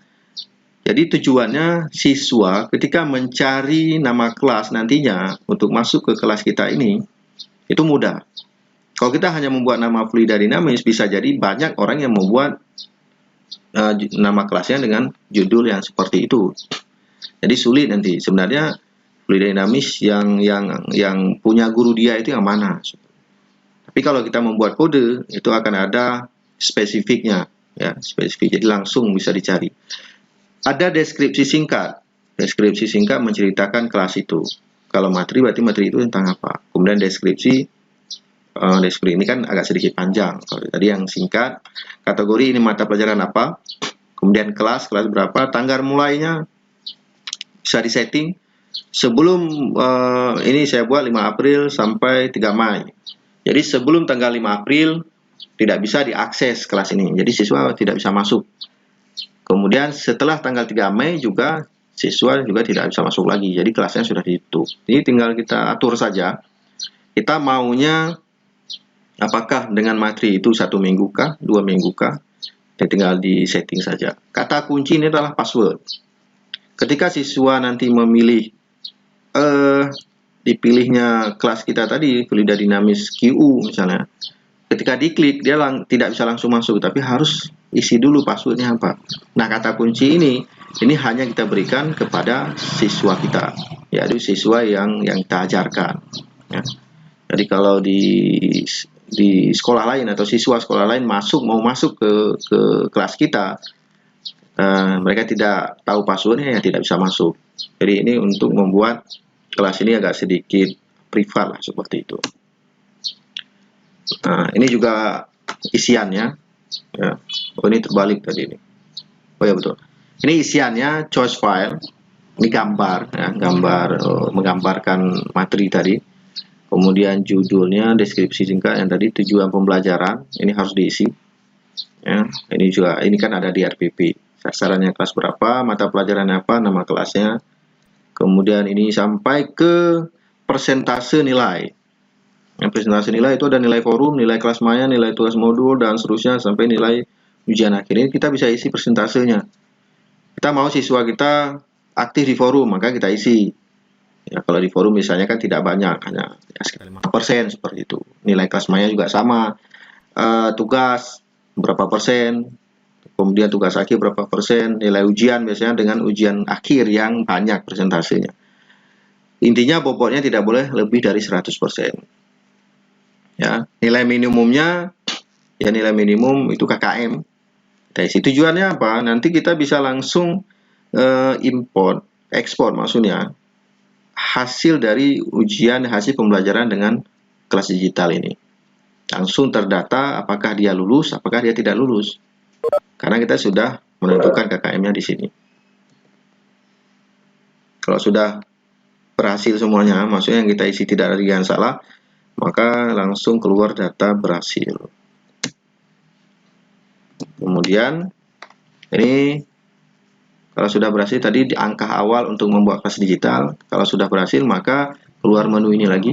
Jadi tujuannya siswa ketika mencari nama kelas nantinya untuk masuk ke kelas kita ini itu mudah. Kalau kita hanya membuat nama fluida dinamis, bisa jadi banyak orang yang membuat nama kelasnya dengan judul yang seperti itu. Jadi sulit nanti. Sebenarnya fluida dinamis yang punya guru dia itu yang mana? Tapi kalau kita membuat kode, itu akan ada spesifiknya, ya, spesifik. Jadi langsung bisa dicari. Ada deskripsi singkat. Deskripsi singkat menceritakan kelas itu. Kalau materi berarti materi itu tentang apa. Kemudian deskripsi ini kan agak sedikit panjang. Kalau tadi yang singkat, kategori ini mata pelajaran apa. Kemudian kelas berapa, tanggal mulainya bisa disetting. Sebelum ini saya buat 5 April sampai 3 Mei. Jadi sebelum tanggal 5 April tidak bisa diakses kelas ini. Jadi siswa tidak bisa masuk. Kemudian setelah tanggal 3 Mei juga siswa juga tidak bisa masuk lagi. Jadi kelasnya sudah ditutup. Jadi tinggal kita atur saja. Kita maunya apakah dengan materi itu 1 minggu kah, 2 minggu kah? Ya, tinggal di setting saja. Kata kunci ini adalah password. Ketika siswa nanti memilih dipilihnya kelas kita tadi, Fluida Dinamis QU misalnya, ketika diklik dia tidak bisa langsung masuk, tapi harus isi dulu passwordnya apa. Nah, kata kunci ini hanya kita berikan kepada siswa kita, yaitu siswa yang kita ajarkan. Ya. Jadi kalau di sekolah lain atau siswa sekolah lain mau masuk ke kelas kita, mereka tidak tahu passwordnya, ya tidak bisa masuk. Jadi ini untuk membuat kelas ini agak sedikit privat lah, seperti itu. Nah, ini juga isiannya. Ya. Oh, ini terbalik tadi ini. Oh ya, betul. Ini isiannya choice file. Ini gambar, ya, menggambarkan materi tadi. Kemudian judulnya, deskripsi singkat yang tadi, tujuan pembelajaran, ini harus diisi. Ya, ini kan ada di RPP. Sasarannya kelas berapa, mata pelajaran apa, nama kelasnya. Kemudian ini sampai ke persentase nilai. Yang presentasi nilai itu ada nilai forum, nilai kelas maya, nilai tugas modul, dan seterusnya sampai nilai ujian akhir. Ini kita bisa isi persentasenya. Kita mau siswa kita aktif di forum, maka kita isi. Ya, kalau di forum misalnya kan tidak banyak, hanya sekitar 5% seperti itu. Nilai kelas maya juga sama. Tugas berapa persen, kemudian tugas akhir berapa persen, nilai ujian biasanya dengan ujian akhir yang banyak persentasenya. Intinya bobotnya tidak boleh lebih dari 100%. Ya, nilai minimumnya, ya nilai minimum itu KKM. Nah, tujuannya apa? Nanti kita bisa langsung ekspor maksudnya hasil dari ujian hasil pembelajaran dengan kelas digital ini. Langsung terdata apakah dia lulus, apakah dia tidak lulus. Karena kita sudah menentukan KKM-nya di sini. Kalau sudah berhasil semuanya, maksudnya yang kita isi tidak ada yang salah, maka langsung keluar data berhasil. Kemudian ini kalau sudah berhasil tadi di angka awal untuk membuat kelas digital. Kalau sudah berhasil maka keluar menu ini lagi.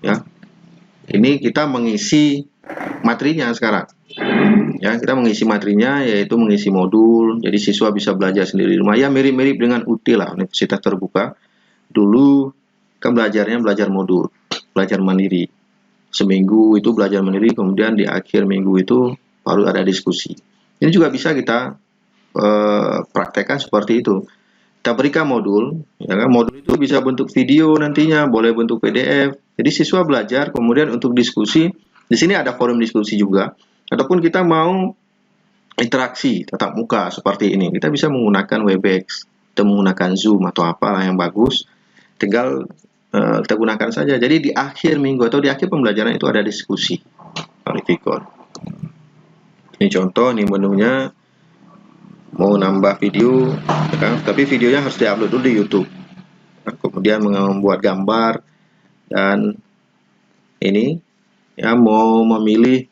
Ya, ini kita mengisi materinya sekarang. Ya, kita mengisi materinya yaitu mengisi modul. Jadi siswa bisa belajar sendiri di rumah. Ya, mirip-mirip dengan UT lah, Universitas Terbuka. Dulu kan belajar modul, belajar mandiri. Seminggu itu belajar mandiri, kemudian di akhir minggu itu baru ada diskusi. Ini juga bisa kita praktekkan seperti itu. Kita berikan modul, ya kan? Modul itu bisa bentuk video nantinya, boleh bentuk PDF. Jadi siswa belajar, kemudian untuk diskusi, di sini ada forum diskusi juga. Ataupun kita mau interaksi tatap muka seperti ini, kita bisa menggunakan Webex, kita menggunakan Zoom atau apalah yang bagus. Tinggal kita gunakan saja. Jadi di akhir minggu atau di akhir pembelajaran itu ada diskusi. Verifikon. Ini contoh, ini menunya. Mau nambah video, ya kan? Tapi videonya harus diupload dulu di YouTube. Nah, kemudian membuat gambar dan ini, ya mau memilih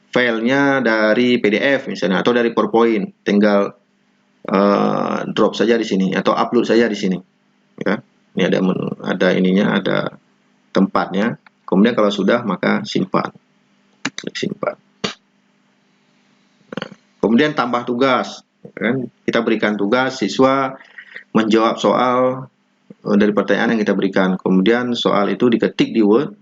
filenya dari PDF misalnya atau dari PowerPoint, tinggal drop saja di sini atau upload saja di sini. Ya, ini ada menu, ada ininya, ada tempatnya. Kemudian kalau sudah maka simpan, klik simpan. Nah, kemudian tambah tugas. Kan kita berikan tugas, siswa menjawab soal dari pertanyaan yang kita berikan. Kemudian soal itu diketik di Word,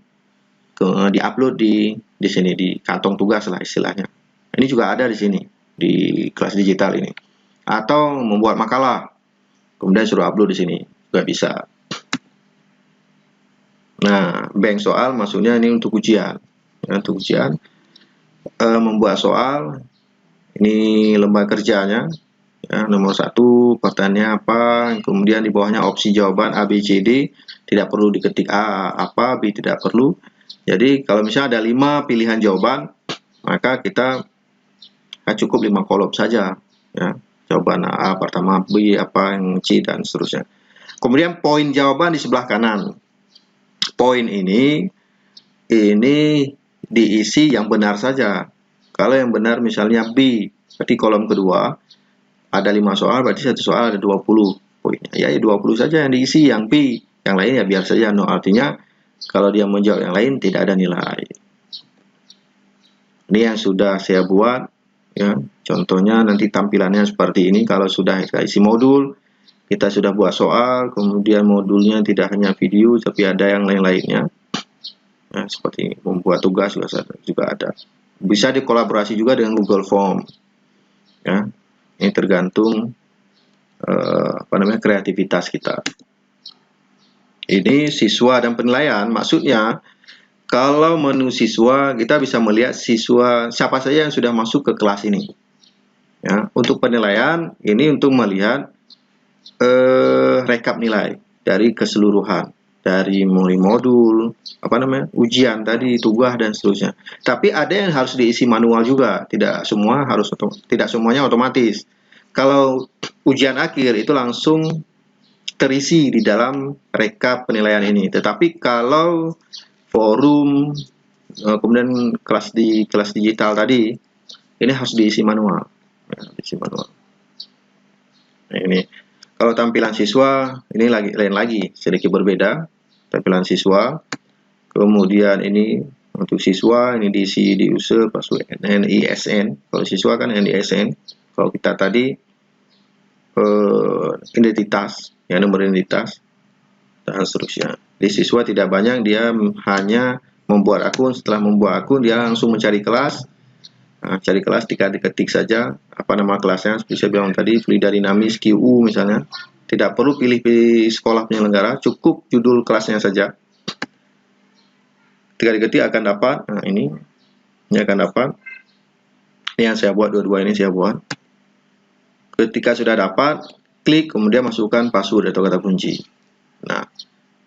diupload di sini di kantong tugas lah istilahnya. Ini juga ada di sini di kelas digital ini. Atau membuat makalah, kemudian suruh upload di sini juga bisa. Nah, bank soal maksudnya ini untuk ujian. Ya, untuk ujian membuat soal. Ini lembar kerjanya, ya, nomor 1 pertanyaannya apa, kemudian di bawahnya opsi jawaban A, B, C, D, tidak perlu diketik A apa, B tidak perlu. Jadi kalau misalnya ada 5 pilihan jawaban, maka kita cukup 5 kolom saja, ya, jawaban A pertama, B apa, yang C dan seterusnya. Kemudian poin jawaban di sebelah kanan. Poin ini diisi yang benar saja. Kalau yang benar misalnya B, berarti kolom kedua ada 5 soal, berarti satu soal ada 20 poinnya. Ya 20 saja yang diisi, yang B, yang lain ya biar saja no. Artinya kalau dia menjawab yang lain tidak ada nilai. Ini yang sudah saya buat, ya. Contohnya nanti tampilannya seperti ini kalau sudah kita isi modul. kita sudah buat soal, kemudian modulnya tidak hanya video tapi ada yang lain-lainnya. Nah, seperti membuat tugas juga ada. Bisa dikolaborasi juga dengan Google Form. Ya, ini tergantung kreativitas kita. Ini siswa dan penilaian, maksudnya kalau menu siswa kita bisa melihat siswa siapa saja yang sudah masuk ke kelas ini. Ya, untuk penilaian ini untuk melihat rekap nilai dari keseluruhan, dari mulai modul, ujian tadi, tugas dan seterusnya. Tapi ada yang harus diisi manual juga, tidak semuanya otomatis. Kalau ujian akhir itu langsung terisi di dalam rekap penilaian ini. Tetapi kalau forum, kemudian kelas digital tadi, ini harus diisi manual. Ya, diisi manual. Nah, ini kalau tampilan siswa ini lain lagi, sedikit berbeda. Tampilan siswa, kemudian ini untuk siswa ini diisi di user password NISN. Kalau siswa kan NISN. Kalau kita tadi identitas, ya nomor identitas dan seterusnya. Di siswa tidak banyak, dia hanya membuat akun. Setelah membuat akun dia langsung mencari kelas. Nah, cari kelas diketik saja apa nama kelasnya, seperti saya bilang tadi, Frida Dinamis QU misalnya. Tidak perlu pilih sekolah penyelenggara, cukup judul kelasnya saja. Ketika diketik akan dapat. Nah, ini akan dapat. Ini yang saya buat, dua-dua ini saya buat. Ketika sudah dapat, klik kemudian masukkan password atau kata kunci. Nah,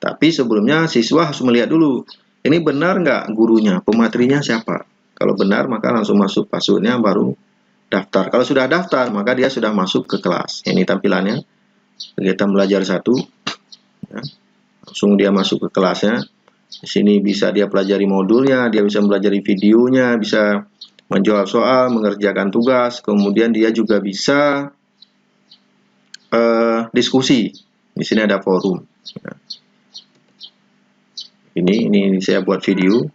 tapi sebelumnya siswa harus melihat dulu, ini benar nggak gurunya, pematerinya siapa. Kalau benar maka langsung masuk passwordnya, baru daftar. Kalau sudah daftar maka dia sudah masuk ke kelas. Ini tampilannya, kegiatan belajar 1. Ya, langsung dia masuk ke kelasnya. Di sini bisa dia pelajari modulnya, dia bisa pelajari videonya, bisa menjawab soal, mengerjakan tugas, kemudian dia juga bisa diskusi. Di sini ada forum. Ya. Ini saya buat video.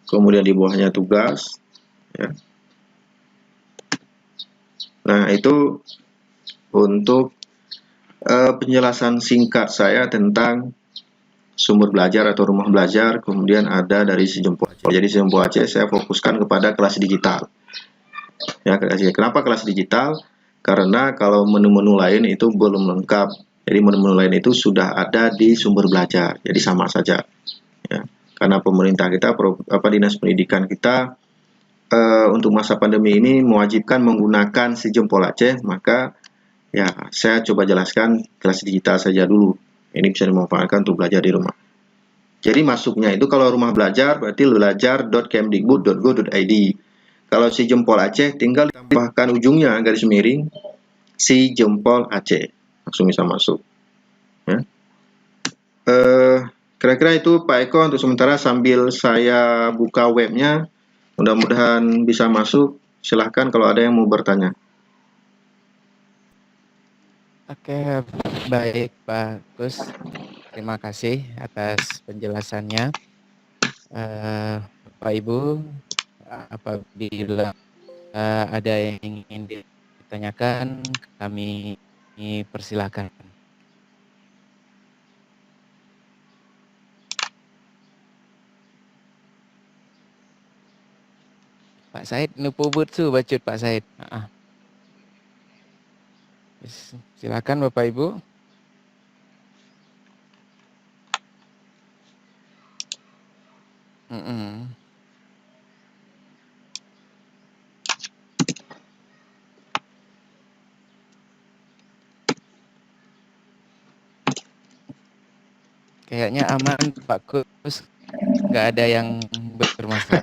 Kemudian di bawahnya tugas. Ya. Nah, itu untuk penjelasan singkat saya tentang sumber belajar atau rumah belajar. Kemudian ada dari Sijempol Aceh. Jadi Sijempol Aceh saya fokuskan kepada kelas digital. Ya, kenapa kelas digital? Karena kalau menu-menu lain itu belum lengkap. Jadi menu-menu lain itu sudah ada di sumber belajar. Jadi sama saja. Ya. Karena pemerintah kita, Dinas Pendidikan kita untuk masa pandemi ini mewajibkan menggunakan Sijempol Aceh, maka ya saya coba jelaskan kelas digital saja dulu. Ini bisa dimanfaatkan untuk belajar di rumah. Jadi masuknya itu kalau rumah belajar berarti belajar.kemdikbud.go.id. Kalau Sijempol Aceh tinggal ditambahkan ujungnya garis miring Sijempol Aceh, langsung bisa masuk. Ya. Kira-kira itu Pak Eko untuk sementara sambil saya buka webnya. Mudah-mudahan bisa masuk. Silahkan kalau ada yang mau bertanya. Oke, baik Pak Gus. Terima kasih atas penjelasannya. Bapak Ibu, apabila ada yang ingin ditanyakan, kami persilakan. Pak Said, nupu butsu bacut Pak Said. Silakan Bapak Ibu. Kayaknya aman Pak Gus, nggak ada yang bermasalah.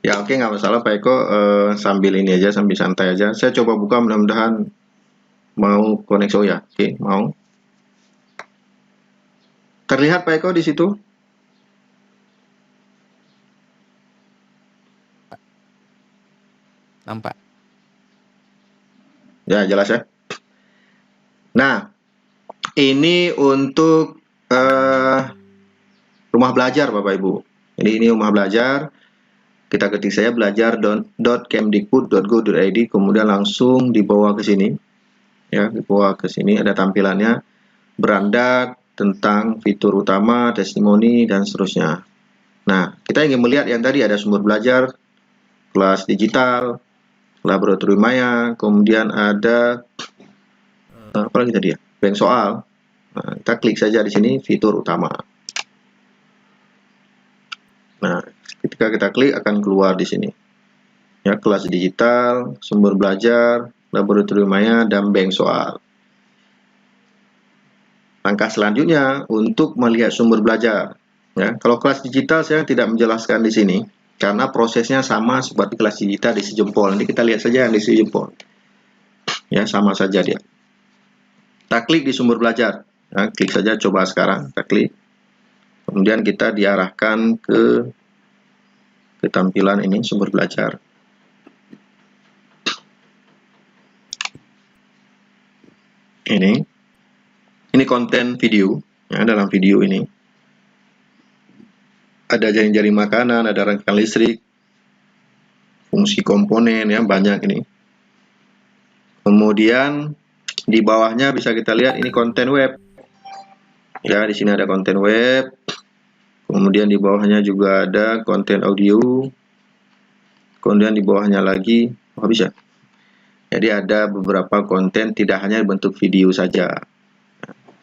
Ya oke, nggak masalah Pak Eko, sambil ini aja, sambil santai aja. Saya coba buka, mudah-mudahan mau koneksi. Oh ya, oke, mau. Terlihat Pak Eko di situ? Nampak. Ya, jelas ya. Nah, ini untuk rumah belajar Bapak Ibu. Jadi ini rumah belajar. Kita ketik saya belajar.kemdikbud.go.id, kemudian langsung dibawa ke sini. Ya, di bawah ke sini ada tampilannya, beranda, tentang fitur utama, testimoni, dan seterusnya. Nah, kita ingin melihat yang tadi ada sumber belajar, kelas digital, laboratorium maya, kemudian ada apa lagi tadi ya? Bank soal. Nah, kita klik saja di sini fitur utama. Nah, ketika kita klik akan keluar di sini. Ya, kelas digital, sumber belajar, laboratorium maya, dan bank soal. Langkah selanjutnya untuk melihat sumber belajar. Ya, kalau kelas digital saya tidak menjelaskan di sini karena prosesnya sama seperti kelas digital di sejempol. Nanti kita lihat saja yang di sejempol. Ya, sama saja dia. Kita klik di sumber belajar. Ya, klik saja, coba sekarang kita klik. Kemudian kita diarahkan ke tampilan ini, sumber belajar. Ini konten video. Ya, dalam video ini ada jaring-jaring makanan, ada rangkaian listrik, fungsi komponen, ya banyak ini. Kemudian di bawahnya bisa kita lihat ini konten web. Ya, di sini ada konten web. Kemudian di bawahnya juga ada konten audio. Kemudian di bawahnya lagi, bisa. Jadi ada beberapa konten tidak hanya bentuk video saja,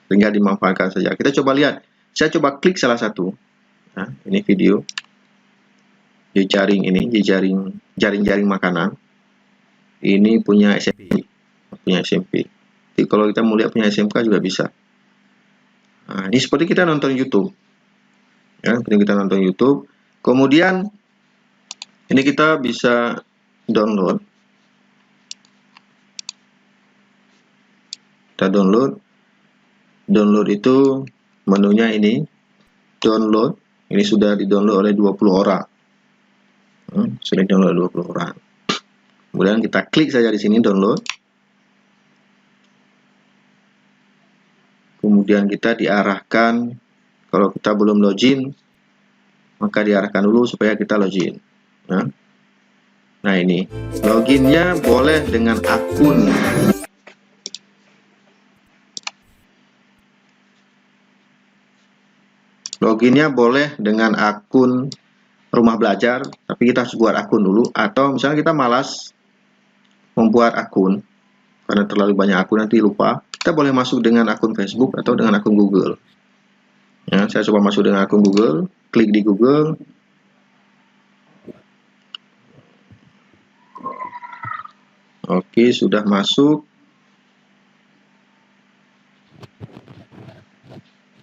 sehingga dimanfaatkan saja. Kita coba lihat. Saya coba klik salah satu. Nah, ini video. Jejaring ini, jaring-jaring makanan. Ini punya SMP. Jadi kalau kita mau lihat punya SMK juga bisa. Nah, ini seperti kita nonton YouTube. Ya, seperti kita nonton YouTube. Kemudian ini kita bisa download. Kita download itu menunya ini download. Ini sudah di-download oleh 20 orang. Sudah di-download 20 orang. Kemudian kita klik saja di sini download. Kemudian kita diarahkan, kalau kita belum login, maka diarahkan dulu supaya kita login. Nah ini, loginnya boleh dengan akun. Loginnya boleh dengan akun rumah belajar, tapi kita harus buat akun dulu. Atau misalnya kita malas membuat akun, karena terlalu banyak akun nanti lupa, kita boleh masuk dengan akun Facebook atau dengan akun Google. Ya, saya coba masuk dengan akun Google, klik di Google. Oke, sudah masuk.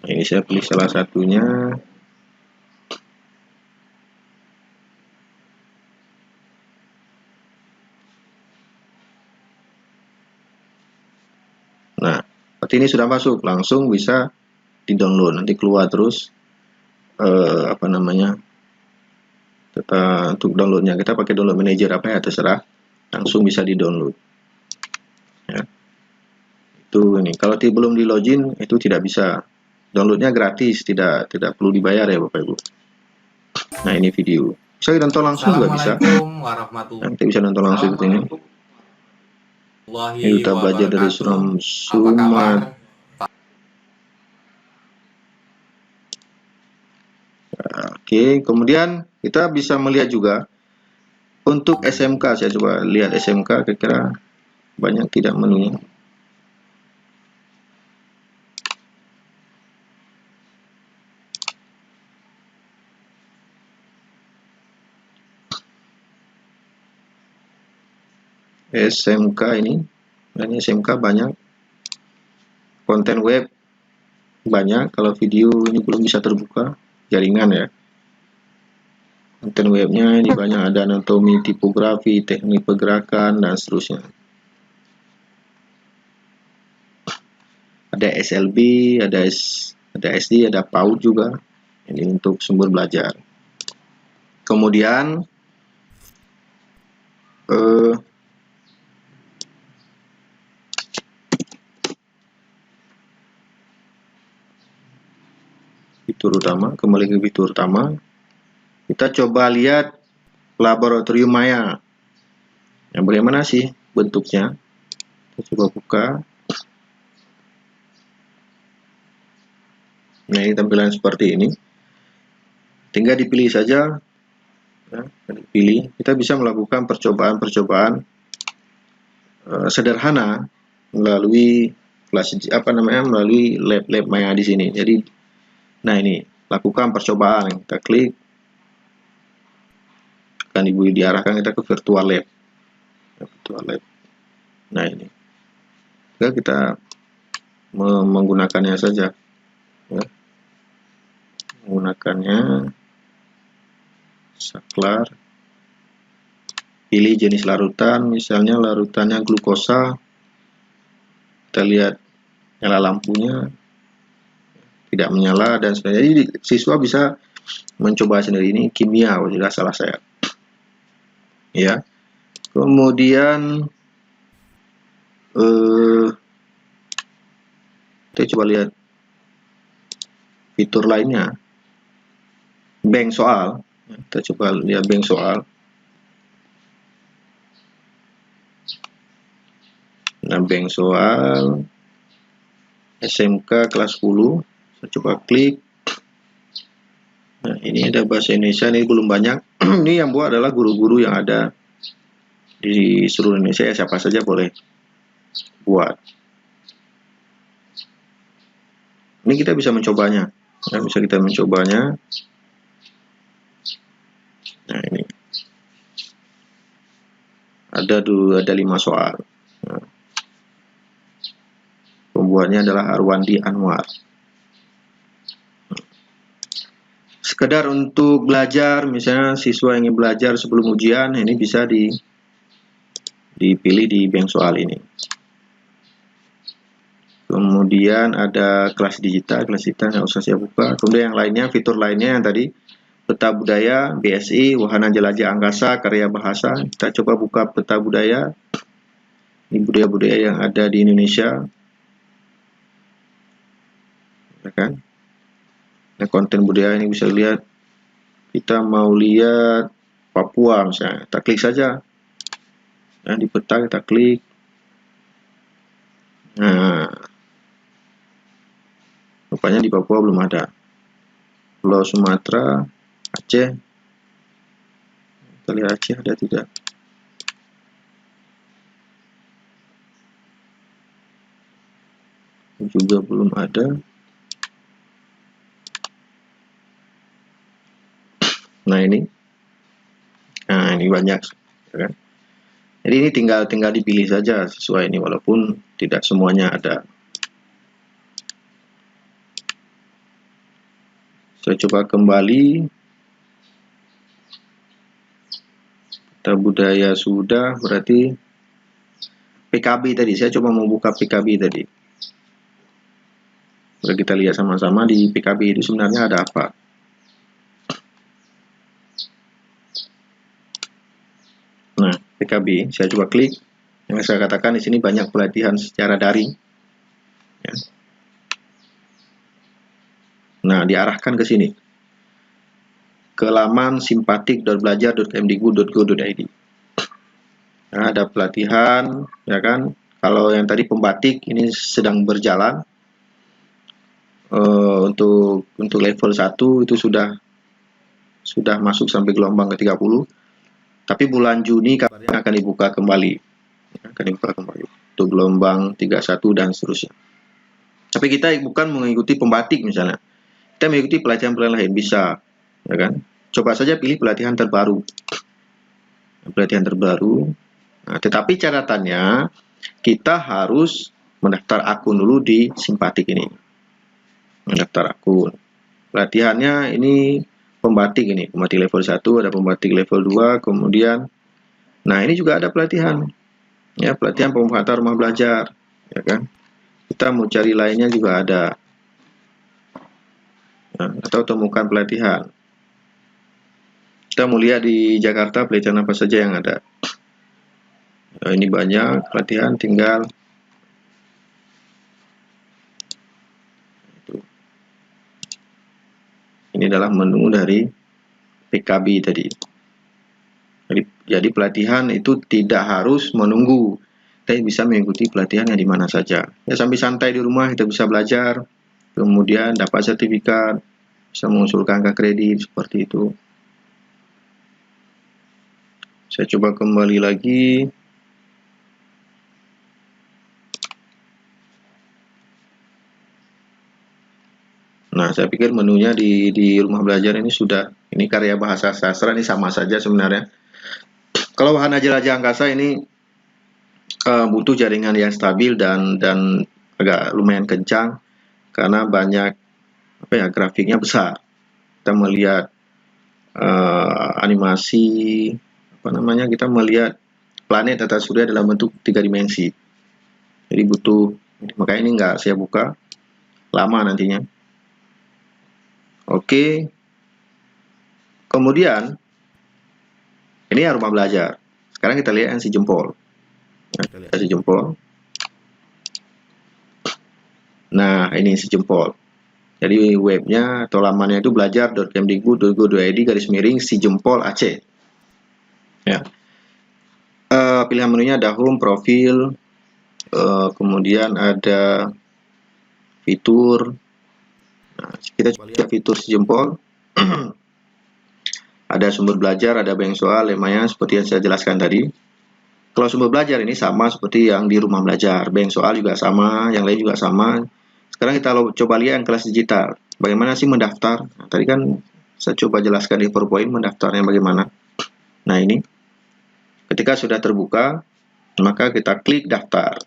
Ini saya pilih salah satunya. Nah, seperti ini sudah masuk, langsung bisa di-download. Nanti keluar terus apa namanya? Untuk downloadnya kita pakai download manager apa ya terserah, langsung bisa di-download. Ya. Itu ini. Kalau belum di login itu tidak bisa. Downloadnya gratis, tidak perlu dibayar ya Bapak Ibu. Nah ini video. Bisa nonton langsung juga bisa. Nanti bisa nonton langsung di sini. Ini kita belajar dari Suram Sumat. Oke, kemudian kita bisa melihat juga untuk SMK. Saya coba lihat SMK, kira-kira banyak tidak menunya. SMK ini SMK banyak, konten web banyak. Kalau video ini belum bisa terbuka jaringan ya. Konten webnya ini banyak, ada anatomi, tipografi, teknik pergerakan dan seterusnya. Ada SLB, ada SD, ada PAUD juga. Ini untuk sumber belajar. Kemudian fitur utama, kembali ke fitur utama. Kita coba lihat laboratorium maya. Yang bagaimana sih bentuknya? Kita coba buka. Nah, ini tampilan seperti ini. Tinggal dipilih saja. Ya, dipilih. Kita bisa melakukan percobaan-percobaan sederhana melalui melalui lab Maya di sini. Jadi, nah ini lakukan percobaan. Kita klik, akan diarahkan kita ke virtual lab. Nah ini, kita menggunakannya saja. Ya. Menggunakannya saklar. Pilih jenis larutan, misalnya larutannya glukosa. Kita lihat nyala lampunya, tidak menyala dan sebagainya. Jadi siswa bisa mencoba sendiri. Ini kimia, tidak salah saya. Ya. Kemudian kita coba lihat fitur lainnya. Bank soal. Kita coba lihat bank soal. Nah, bank soal SMK kelas 10. Saya coba klik. Nah, ini ada bahasa Indonesia, ini belum banyak. Ini yang buat adalah guru-guru yang ada di seluruh Indonesia, ya, siapa saja boleh buat. Ini kita bisa mencobanya. Ya, bisa kita mencobanya. Nah, ini ada 5 soal. Nah, pembuatnya adalah Arwandi Anwar. Sekedar untuk belajar, misalnya siswa ingin belajar sebelum ujian, ini bisa dipilih di bank soal ini. Kemudian ada kelas digital nggak usah saya buka. Kemudian yang lainnya, fitur lainnya yang tadi, peta budaya, BSI, wahana jelajah angkasa, karya bahasa. Kita coba buka peta budaya. Ini budaya-budaya yang ada di Indonesia. Ya kan? Nah, konten budaya ini bisa lihat. Kita mau lihat Papua misalnya, kita klik saja. Nah, di peta kita klik. Nah, rupanya di Papua belum ada. Pulau Sumatera, Aceh. Kita lihat Aceh ada tidak. Juga belum ada. Nah, ini banyak, ya kan? Jadi ini tinggal dipilih saja sesuai ini, walaupun tidak semuanya ada. Saya coba kembali. Peta budaya sudah, berarti PKB tadi. Saya coba membuka PKB tadi. Sudah kita lihat sama-sama di PKB itu sebenarnya ada apa. Nah, PKB, saya coba klik. Yang saya katakan di sini banyak pelatihan secara daring. Ya. Nah, diarahkan ke sini. Ke laman simpatik.belajar.kemdikbud.go.id. Nah, ada pelatihan, ya kan? Kalau yang tadi pembatik ini sedang berjalan. Untuk level 1 itu sudah masuk sampai gelombang ke-30. Tapi bulan Juni kabarnya akan dibuka kembali. Untuk gelombang 31 dan seterusnya. Tapi kita bukan mengikuti pembatik misalnya. Kita mengikuti pelatihan lain bisa, ya kan? Coba saja pilih pelatihan terbaru. Nah, tetapi catatannya kita harus mendaftar akun dulu di Simpatik ini. Mendaftar akun. Pelatihannya ini pembatik ini, pembatik level 1, ada pembatik level 2, kemudian nah ini juga ada pelatihan. Ya, pelatihan pemanfaatan rumah belajar, ya kan? Kita mau cari lainnya juga ada. Nah, atau temukan pelatihan. Kita mau lihat di Jakarta pelatihan apa saja yang ada. Nah, ini banyak pelatihan, tinggal ini adalah menu dari PKB tadi. Jadi pelatihan itu tidak harus menunggu. Kita bisa mengikuti pelatihan yang di mana saja. Ya, sambil santai di rumah kita bisa belajar. kemudian dapat sertifikat, bisa mengusulkan angka kredit seperti itu. Saya coba kembali lagi. Nah, saya pikir menunya di rumah belajar ini sudah, ini karya bahasa sastra ini sama saja sebenarnya. Kalau wahana jelajah angkasa ini butuh jaringan yang stabil dan agak lumayan kencang karena banyak grafiknya besar. Kita melihat animasi kita melihat planet atas surya dalam bentuk 3 dimensi. Jadi butuh, makanya ini nggak saya buka, lama nantinya. Oke. Kemudian ini ya rumah belajar. Sekarang kita lihat yang si jempol. Si jempol. Nah, ini si jempol. Jadi webnya atau lamannya itu belajar.kemdikbud.go.id / si jempol Aceh. Ya. Pilihan menunya ada home, profil, kemudian ada fitur. Nah, kita coba lihat fitur si jempol. Ada sumber belajar, ada bank soal, lemanya seperti yang saya jelaskan tadi. Kalau sumber belajar ini sama seperti yang di rumah belajar, bank soal juga sama, yang lain juga sama. Sekarang kita coba lihat yang kelas digital. Bagaimana sih mendaftar? Nah, tadi kan saya coba jelaskan di PowerPoint mendaftarnya bagaimana. Nah, ini ketika sudah terbuka, maka kita klik daftar.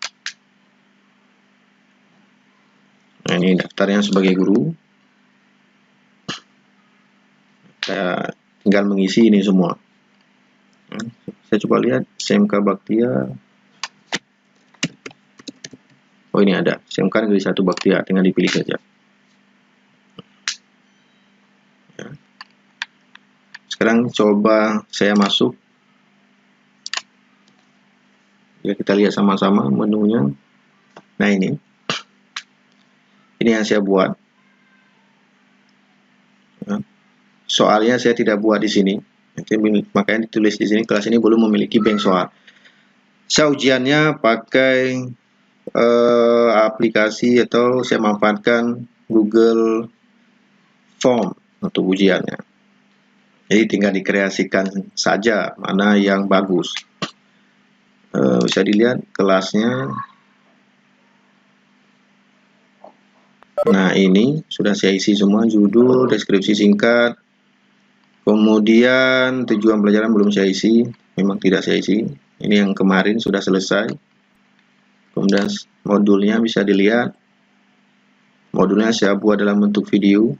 Nah, ini daftarnya sebagai guru. Saya tinggal mengisi ini semua. Saya coba lihat SMK Baktia. Oh, ini ada SMK Negeri 1 Baktia, tinggal dipilih saja. Ya. Sekarang coba saya masuk. Ya, kita lihat sama-sama menunya. Nah, ini yang saya buat. Ya. Soalnya saya tidak buat di sini. Makanya ditulis di sini, kelas ini belum memiliki bank soal. Saya ujiannya pakai aplikasi atau saya manfaatkan Google Form untuk ujiannya. Jadi tinggal dikreasikan saja mana yang bagus. Bisa dilihat kelasnya. Nah, ini sudah saya isi semua, judul, deskripsi singkat. Kemudian tujuan pelajaran belum saya isi, memang tidak saya isi. Ini yang kemarin sudah selesai. Kemudian modulnya bisa dilihat. Modulnya saya buat dalam bentuk video.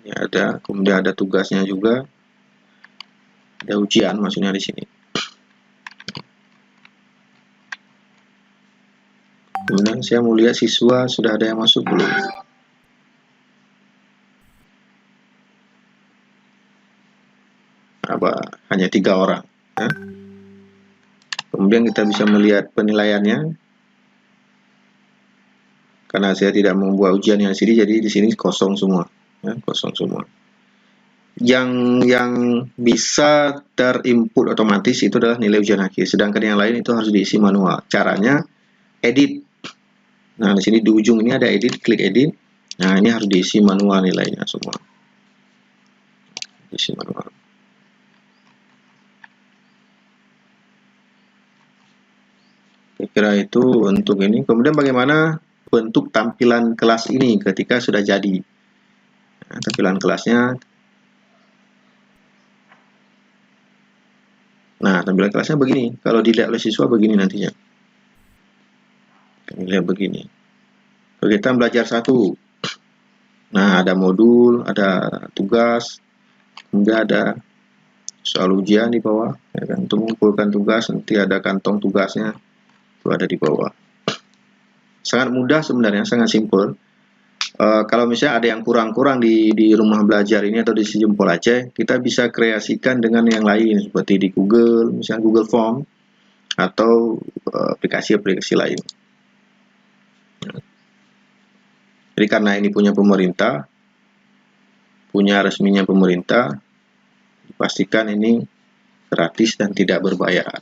Ini ada, kemudian ada tugasnya juga. Ada ujian maksudnya di sini. Kemudian saya mau lihat siswa sudah ada yang masuk belum. Hanya 3 orang. Ya. Kemudian kita bisa melihat penilaiannya. Karena saya tidak membuat ujian yang sini, jadi di sini kosong semua. Ya, kosong semua. Yang bisa terinput otomatis itu adalah nilai ujian akhir. Sedangkan yang lain itu harus diisi manual. Caranya edit. Nah, di sini di ujung ini ada edit, klik edit. Nah, ini harus diisi manual nilainya semua. Diisi manual. Saya kira itu untuk ini. Kemudian bagaimana bentuk tampilan kelas ini ketika sudah jadi. Nah, tampilan kelasnya. Nah, tampilan kelasnya begini. Kalau dilihat oleh siswa begini nantinya. Lihat begini. Kegiatan belajar 1. Nah, ada modul, ada tugas, kemudian ada soal ujian di bawah. Ya kan? Untuk mengumpulkan tugas, nanti ada kantong tugasnya. Itu ada di bawah. Sangat mudah sebenarnya, sangat simpel. Kalau misalnya ada yang kurang-kurang di rumah belajar ini atau di si jempol Aceh, kita bisa kreasikan dengan yang lain seperti di Google, misalnya Google Form atau aplikasi-aplikasi lain. Jadi karena ini punya pemerintah, punya resminya pemerintah, dipastikan ini gratis dan tidak berbayar,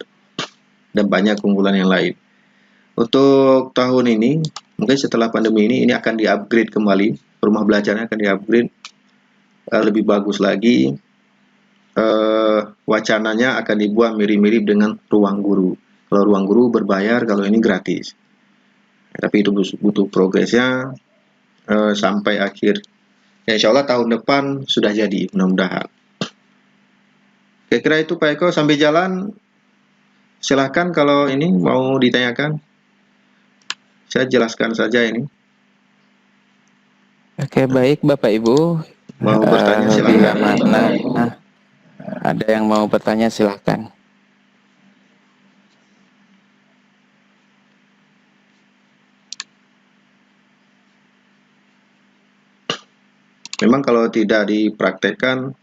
dan banyak keunggulan yang lain. Untuk tahun ini, mungkin setelah pandemi ini akan di-upgrade kembali, rumah belajarnya akan di-upgrade lebih bagus lagi. Wacananya akan dibuat mirip-mirip dengan ruang guru. Kalau ruang guru berbayar, kalau ini gratis. Tapi itu butuh progresnya sampai akhir. Ya, insya Allah tahun depan sudah jadi, mudah-mudahan. Kira-kira itu Pak Eko, sambil jalan silahkan kalau ini mau ditanyakan. Saya jelaskan saja ini. Oke, baik Bapak Ibu. Mau bertanya Bila silahkan. mana ada yang mau bertanya silahkan. Memang kalau tidak dipraktekkan,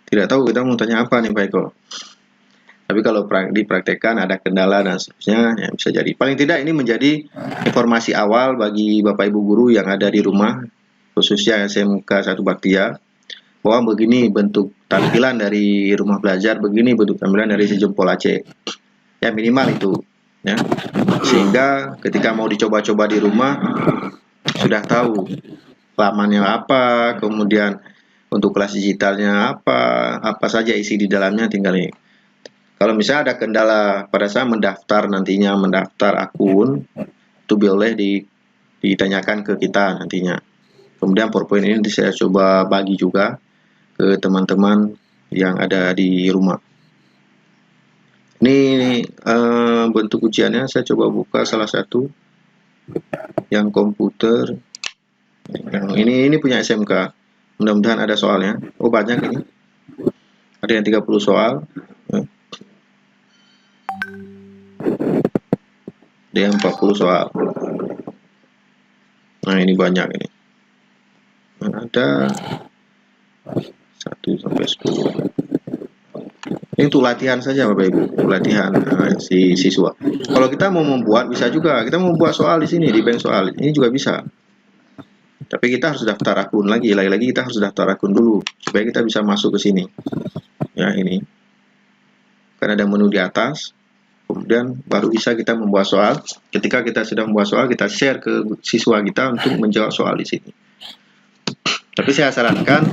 tidak tahu kita mau tanya apa nih Pak Eko. Tapi kalau dipraktekkan ada kendala dan seterusnya, ya bisa jadi. Paling tidak ini menjadi informasi awal bagi Bapak Ibu guru yang ada di rumah, khususnya SMK 1 Baktia, bahwa begini bentuk tampilan dari rumah belajar, begini bentuk tampilan dari sejempol Aceh. Ya minimal itu. Ya. Sehingga ketika mau dicoba-coba di rumah, sudah tahu lamannya apa, kemudian untuk kelas digitalnya apa saja isi di dalamnya tinggal ini. Kalau misalnya ada kendala pada saat mendaftar akun, itu boleh ditanyakan ke kita nantinya. Kemudian PowerPoint ini saya coba bagi juga ke teman-teman yang ada di rumah. Ini bentuk ujiannya, saya coba buka salah satu yang komputer. Yang ini punya SMK. Mudah-mudahan ada soalnya. Oh banyak ini. Ada yang 30 soal. Ada yang 40 soal. Nah ini banyak ini. Ada 1 sampai 10. Ini untuk latihan saja Bapak Ibu, latihan si siswa. Kalau kita mau membuat bisa juga, kita mau membuat soal di sini di bank soal, ini juga bisa. Tapi kita harus daftar akun lagi kita harus daftar akun dulu supaya kita bisa masuk ke sini. Ya ini. Kan ada menu di atas. Kemudian baru bisa kita membuat soal. Ketika kita sudah membuat soal, kita share ke siswa kita untuk menjawab soal di sini. Tapi saya sarankan,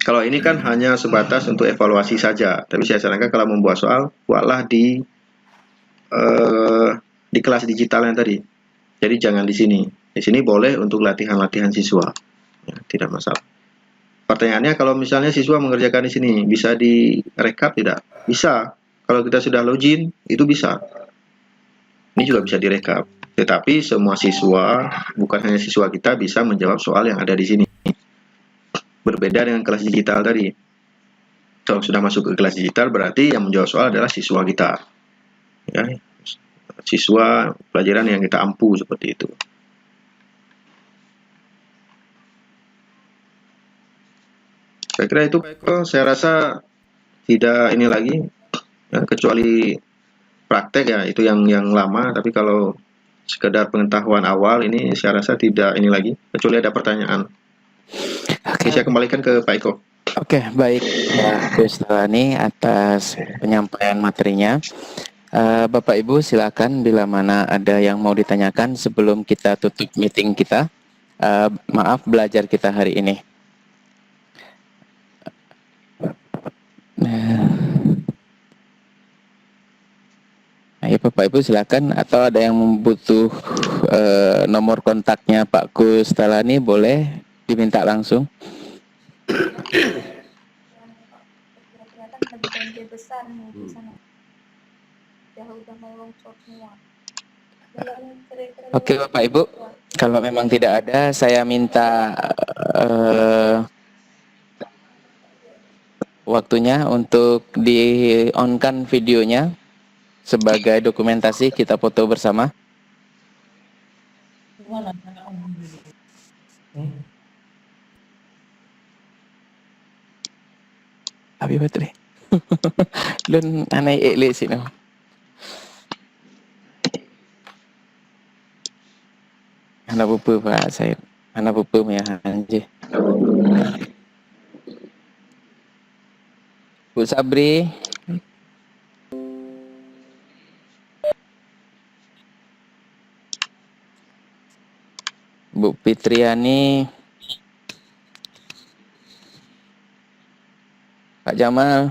kalau ini kan hanya sebatas untuk evaluasi saja. Tapi saya sarankan kalau membuat soal, buatlah di kelas digitalnya tadi. Jadi jangan di sini. Di sini boleh untuk latihan-latihan siswa. Ya, tidak masalah. Pertanyaannya kalau misalnya siswa mengerjakan di sini, bisa direkap tidak? Bisa. Kalau kita sudah login, itu bisa. Ini juga bisa direkap. Tetapi semua siswa, bukan hanya siswa kita, bisa menjawab soal yang ada di sini. Berbeda dengan kelas digital tadi. Kalau sudah masuk ke kelas digital, berarti yang menjawab soal adalah siswa kita. Ya, siswa pelajaran yang kita ampu seperti itu. Saya kira itu Pak Eko, saya rasa tidak ini lagi, ya, kecuali praktek ya itu yang lama. Tapi kalau sekedar pengetahuan awal ini saya rasa tidak ini lagi, kecuali ada pertanyaan. Oke, saya kembalikan ke Pak Eko. Oke, baik Pak Kustalani atas penyampaian materinya. Bapak Ibu silakan bila mana ada yang mau ditanyakan sebelum kita tutup meeting kita. Maaf belajar kita hari ini. Ayo Bapak Ibu silakan, atau ada yang membutuh nomor kontaknya Pak Kustalani boleh diminta langsung. Kelihatan lagi banjir besar nih di sana. Udah mau longsor semua. Oke Bapak Ibu, kalau memang tidak ada, saya minta waktunya untuk di-on-kan videonya sebagai dokumentasi kita foto bersama. Abi betul. Lun anai ekle sini. Anak pupu Pak saya. Anak pupu ya anjir. Bu Sabri. Bu Fitriani, Pak Jamal.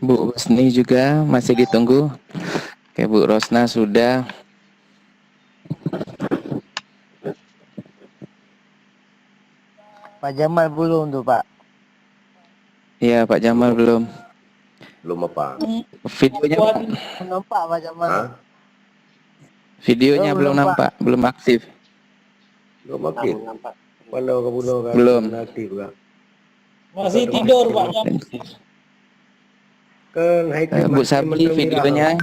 Bu Husni juga masih ditunggu. Oke, Bu Rosna sudah. Pak Jamal belum tuh Pak. Iya, Pak Jamal belum. Belum apa? Videonya Belum nampak Pak Jamal. Hah? videonya Oh, belum belum, Pak. nampak, belum aktif. Belum aktif. Mana kamu kan? Belum. Aktif juga. Masih tidur Pak Jam. Kan high tech Bu masih Sabri menang videonya,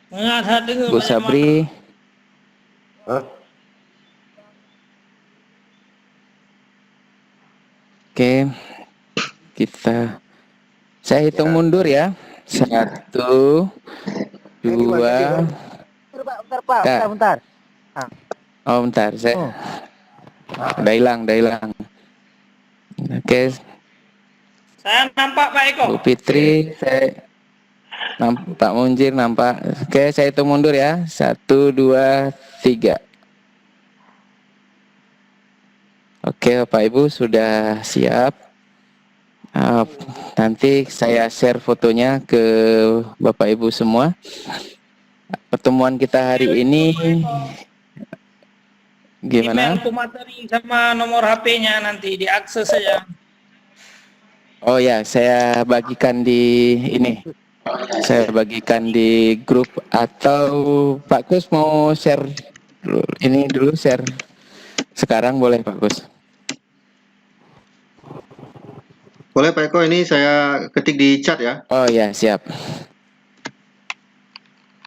Mengat dengar Bu Pak Jamal. Sabri. Hah? Oke, saya hitung mundur ya. 1, 2. Bentar Pak. Kak. Bentar. Oh bentar, saya udah hilang. Oke, Saya nampak Pak Eko. Bu Fitri, saya Pak Munjir nampak. Oke, saya hitung mundur ya. 1, 2, 3. Oke, Bapak Ibu sudah siap. Nanti saya share fotonya ke Bapak Ibu semua. Pertemuan kita hari ini gimana? Email materi sama nomor HP-nya nanti diakses saja. Oh ya, saya bagikan di ini. Saya bagikan di grup, atau Pak Kus mau share ini dulu, share sekarang boleh Pak Kus? Boleh Pak Eko, ini saya ketik di chat ya. Oh ya, siap.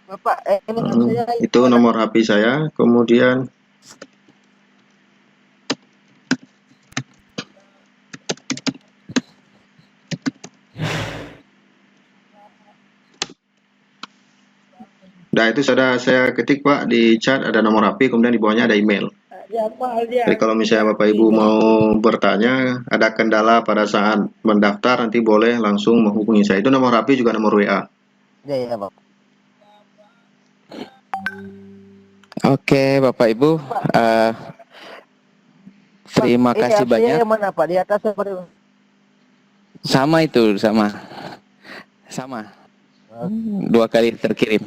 Bapak, ini kan saya Itu nomor HP saya. Kemudian nah itu sudah saya ketik Pak di chat, ada nomor HP, kemudian di bawahnya ada email. Jadi kalau misalnya Bapak Ibu mau bertanya, ada kendala pada saat mendaftar, nanti boleh langsung menghubungi saya. Itu nomor HP juga nomor WA. ya Bapak. Oke, Bapak Ibu, terima kasih banyak. Yang mana Pak? Di atas apa di Sama itu, sama. 2 kali terkirim.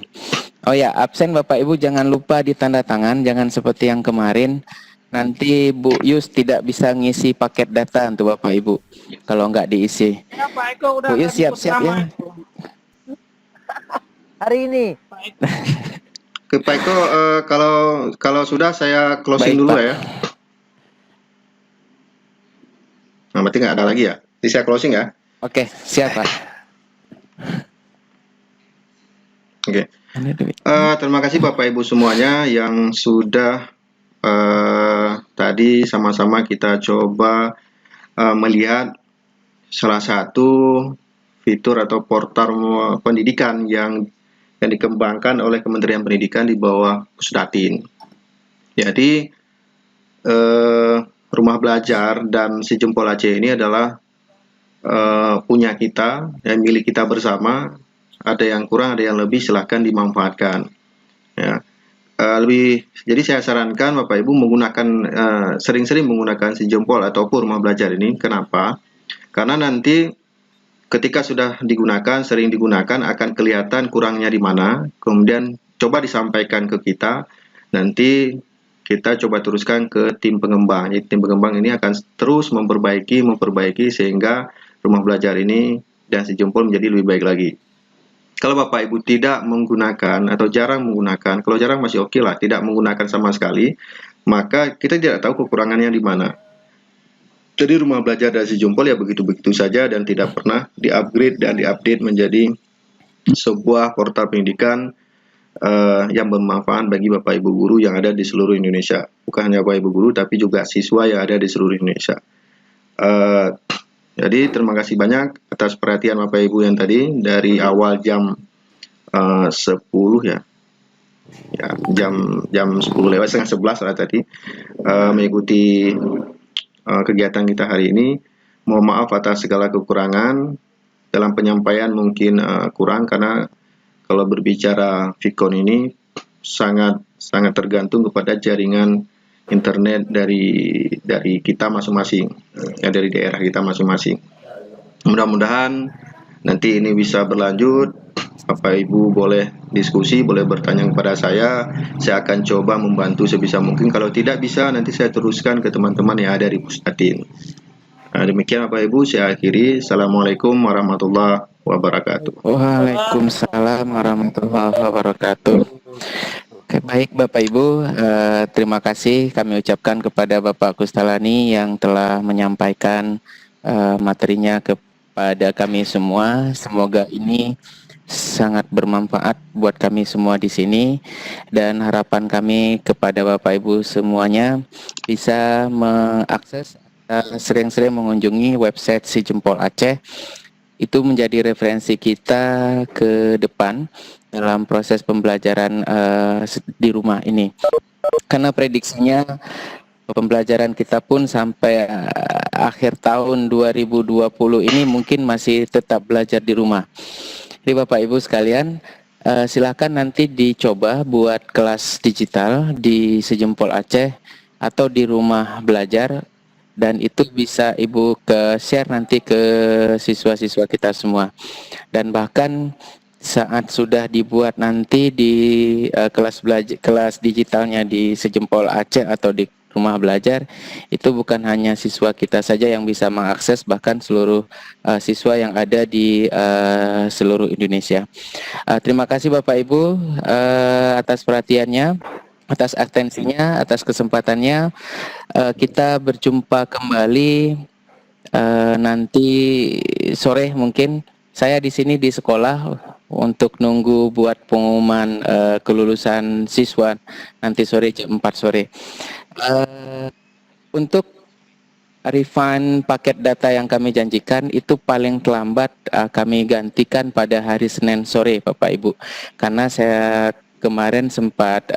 Oh ya, absen Bapak Ibu jangan lupa ditanda tangan, jangan seperti yang kemarin. Nanti Bu Yus tidak bisa ngisi paket data untuk Bapak Ibu kalau nggak diisi. Ya Pak Eko udah Bu Yus siap-siap ya. hari ini? Pak Eko. Ke Pak Eko, kalau sudah saya closing Baik, dulu Pak. ya. Nah, berarti nggak ada lagi ya. Jadi saya closing ya. Oke, siap Pak. Oke. Terima kasih Bapak Ibu semuanya yang sudah tadi sama-sama kita coba melihat salah satu fitur atau portal pendidikan yang dikembangkan oleh Kementerian Pendidikan di bawah Pusdatin. Jadi Rumah Belajar dan Si Jempol Aceh ini adalah punya kita dan milik kita bersama. Ada yang kurang, ada yang lebih, silahkan dimanfaatkan. Ya. Jadi saya sarankan Bapak Ibu menggunakan sering-sering menggunakan Si Jempol ataupun Rumah Belajar ini. Kenapa? Karena nanti ketika sudah digunakan, sering digunakan, akan kelihatan kurangnya di mana. Kemudian coba disampaikan ke kita. Nanti kita coba teruskan ke tim pengembang. Jadi tim pengembang ini akan terus memperbaiki sehingga Rumah Belajar ini dan Si Jempol menjadi lebih baik lagi. Kalau Bapak Ibu tidak menggunakan atau jarang menggunakan, kalau jarang masih oke lah, tidak menggunakan sama sekali, maka kita tidak tahu kekurangannya di mana. Jadi Rumah Belajar dan Si Jempol ya begitu-begitu saja dan tidak pernah di-upgrade dan di-update menjadi sebuah portal pendidikan yang bermanfaat bagi Bapak Ibu guru yang ada di seluruh Indonesia. Bukan hanya Bapak Ibu guru, tapi juga siswa yang ada di seluruh Indonesia. Jadi terima kasih banyak atas perhatian Bapak Ibu yang tadi dari awal jam 10 ya. Ya, jam 10 lewat setengah 11 lah tadi mengikuti kegiatan kita hari ini. mohon maaf atas segala kekurangan. Dalam penyampaian mungkin kurang karena kalau berbicara Vicon ini sangat tergantung kepada jaringan internet dari kita masing-masing, ya dari daerah kita masing-masing. Mudah-mudahan nanti ini bisa berlanjut. Bapak Ibu boleh diskusi, boleh bertanya kepada saya akan coba membantu sebisa mungkin. Kalau tidak bisa, nanti saya teruskan ke teman-teman yang ada di Pusdatin. Nah, demikian Bapak Ibu, saya akhiri. Assalamualaikum warahmatullahi wabarakatuh. Waalaikumsalam warahmatullahi wabarakatuh. Oke, baik Bapak Ibu, terima kasih kami ucapkan kepada Bapak Kustalani yang telah menyampaikan materinya kepada kami semua. Semoga ini sangat bermanfaat buat kami semua di sini, dan harapan kami kepada Bapak Ibu semuanya bisa mengakses, sering-sering mengunjungi website Si Jempol Aceh. Itu menjadi referensi kita ke depan dalam proses pembelajaran di rumah ini, karena prediksinya pembelajaran kita pun sampai akhir tahun 2020 ini mungkin masih tetap belajar di rumah. Jadi Bapak Ibu sekalian, silakan nanti dicoba buat kelas digital di Sejempol Aceh atau di rumah belajar, dan itu bisa Ibu share nanti ke siswa-siswa kita semua. Dan bahkan saat sudah dibuat nanti di kelas digitalnya di Sejempol Aceh atau di rumah belajar, itu bukan hanya siswa kita saja yang bisa mengakses, bahkan seluruh siswa yang ada di seluruh Indonesia. Terima kasih Bapak Ibu atas perhatiannya, atas atensinya, atas kesempatannya. Kita berjumpa kembali nanti sore mungkin. Saya di sini di sekolah untuk nunggu buat pengumuman kelulusan siswa nanti sore jam 4 sore. Untuk refund paket data yang kami janjikan itu paling terlambat kami gantikan pada hari Senin sore Bapak Ibu, karena saya kemarin sempat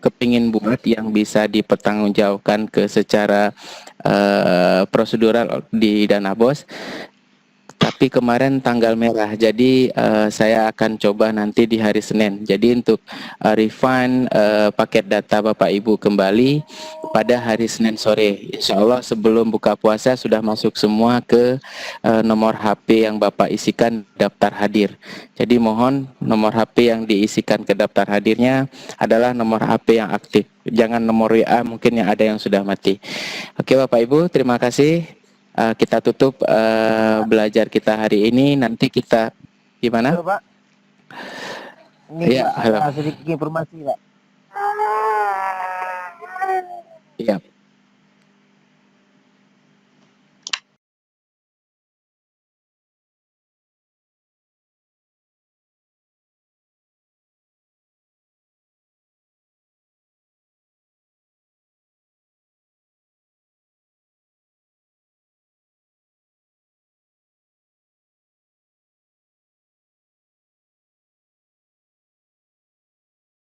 kepingin buat yang bisa dipertanggungjawabkan secara prosedural di Dana Bos. Tapi kemarin tanggal merah, jadi saya akan coba nanti di hari Senin. Jadi untuk refund paket data Bapak Ibu kembali pada hari Senin sore. Insya Allah sebelum buka puasa sudah masuk semua ke nomor HP yang Bapak isikan daftar hadir. Jadi mohon nomor HP yang diisikan ke daftar hadirnya adalah nomor HP yang aktif. Jangan nomor WA mungkin yang ada yang sudah mati. Oke Bapak Ibu, terima kasih. Kita tutup belajar kita hari ini. Nanti kita gimana? Halo, Pak. Ini Iya, halo. sedikit informasi, Pak. Iya.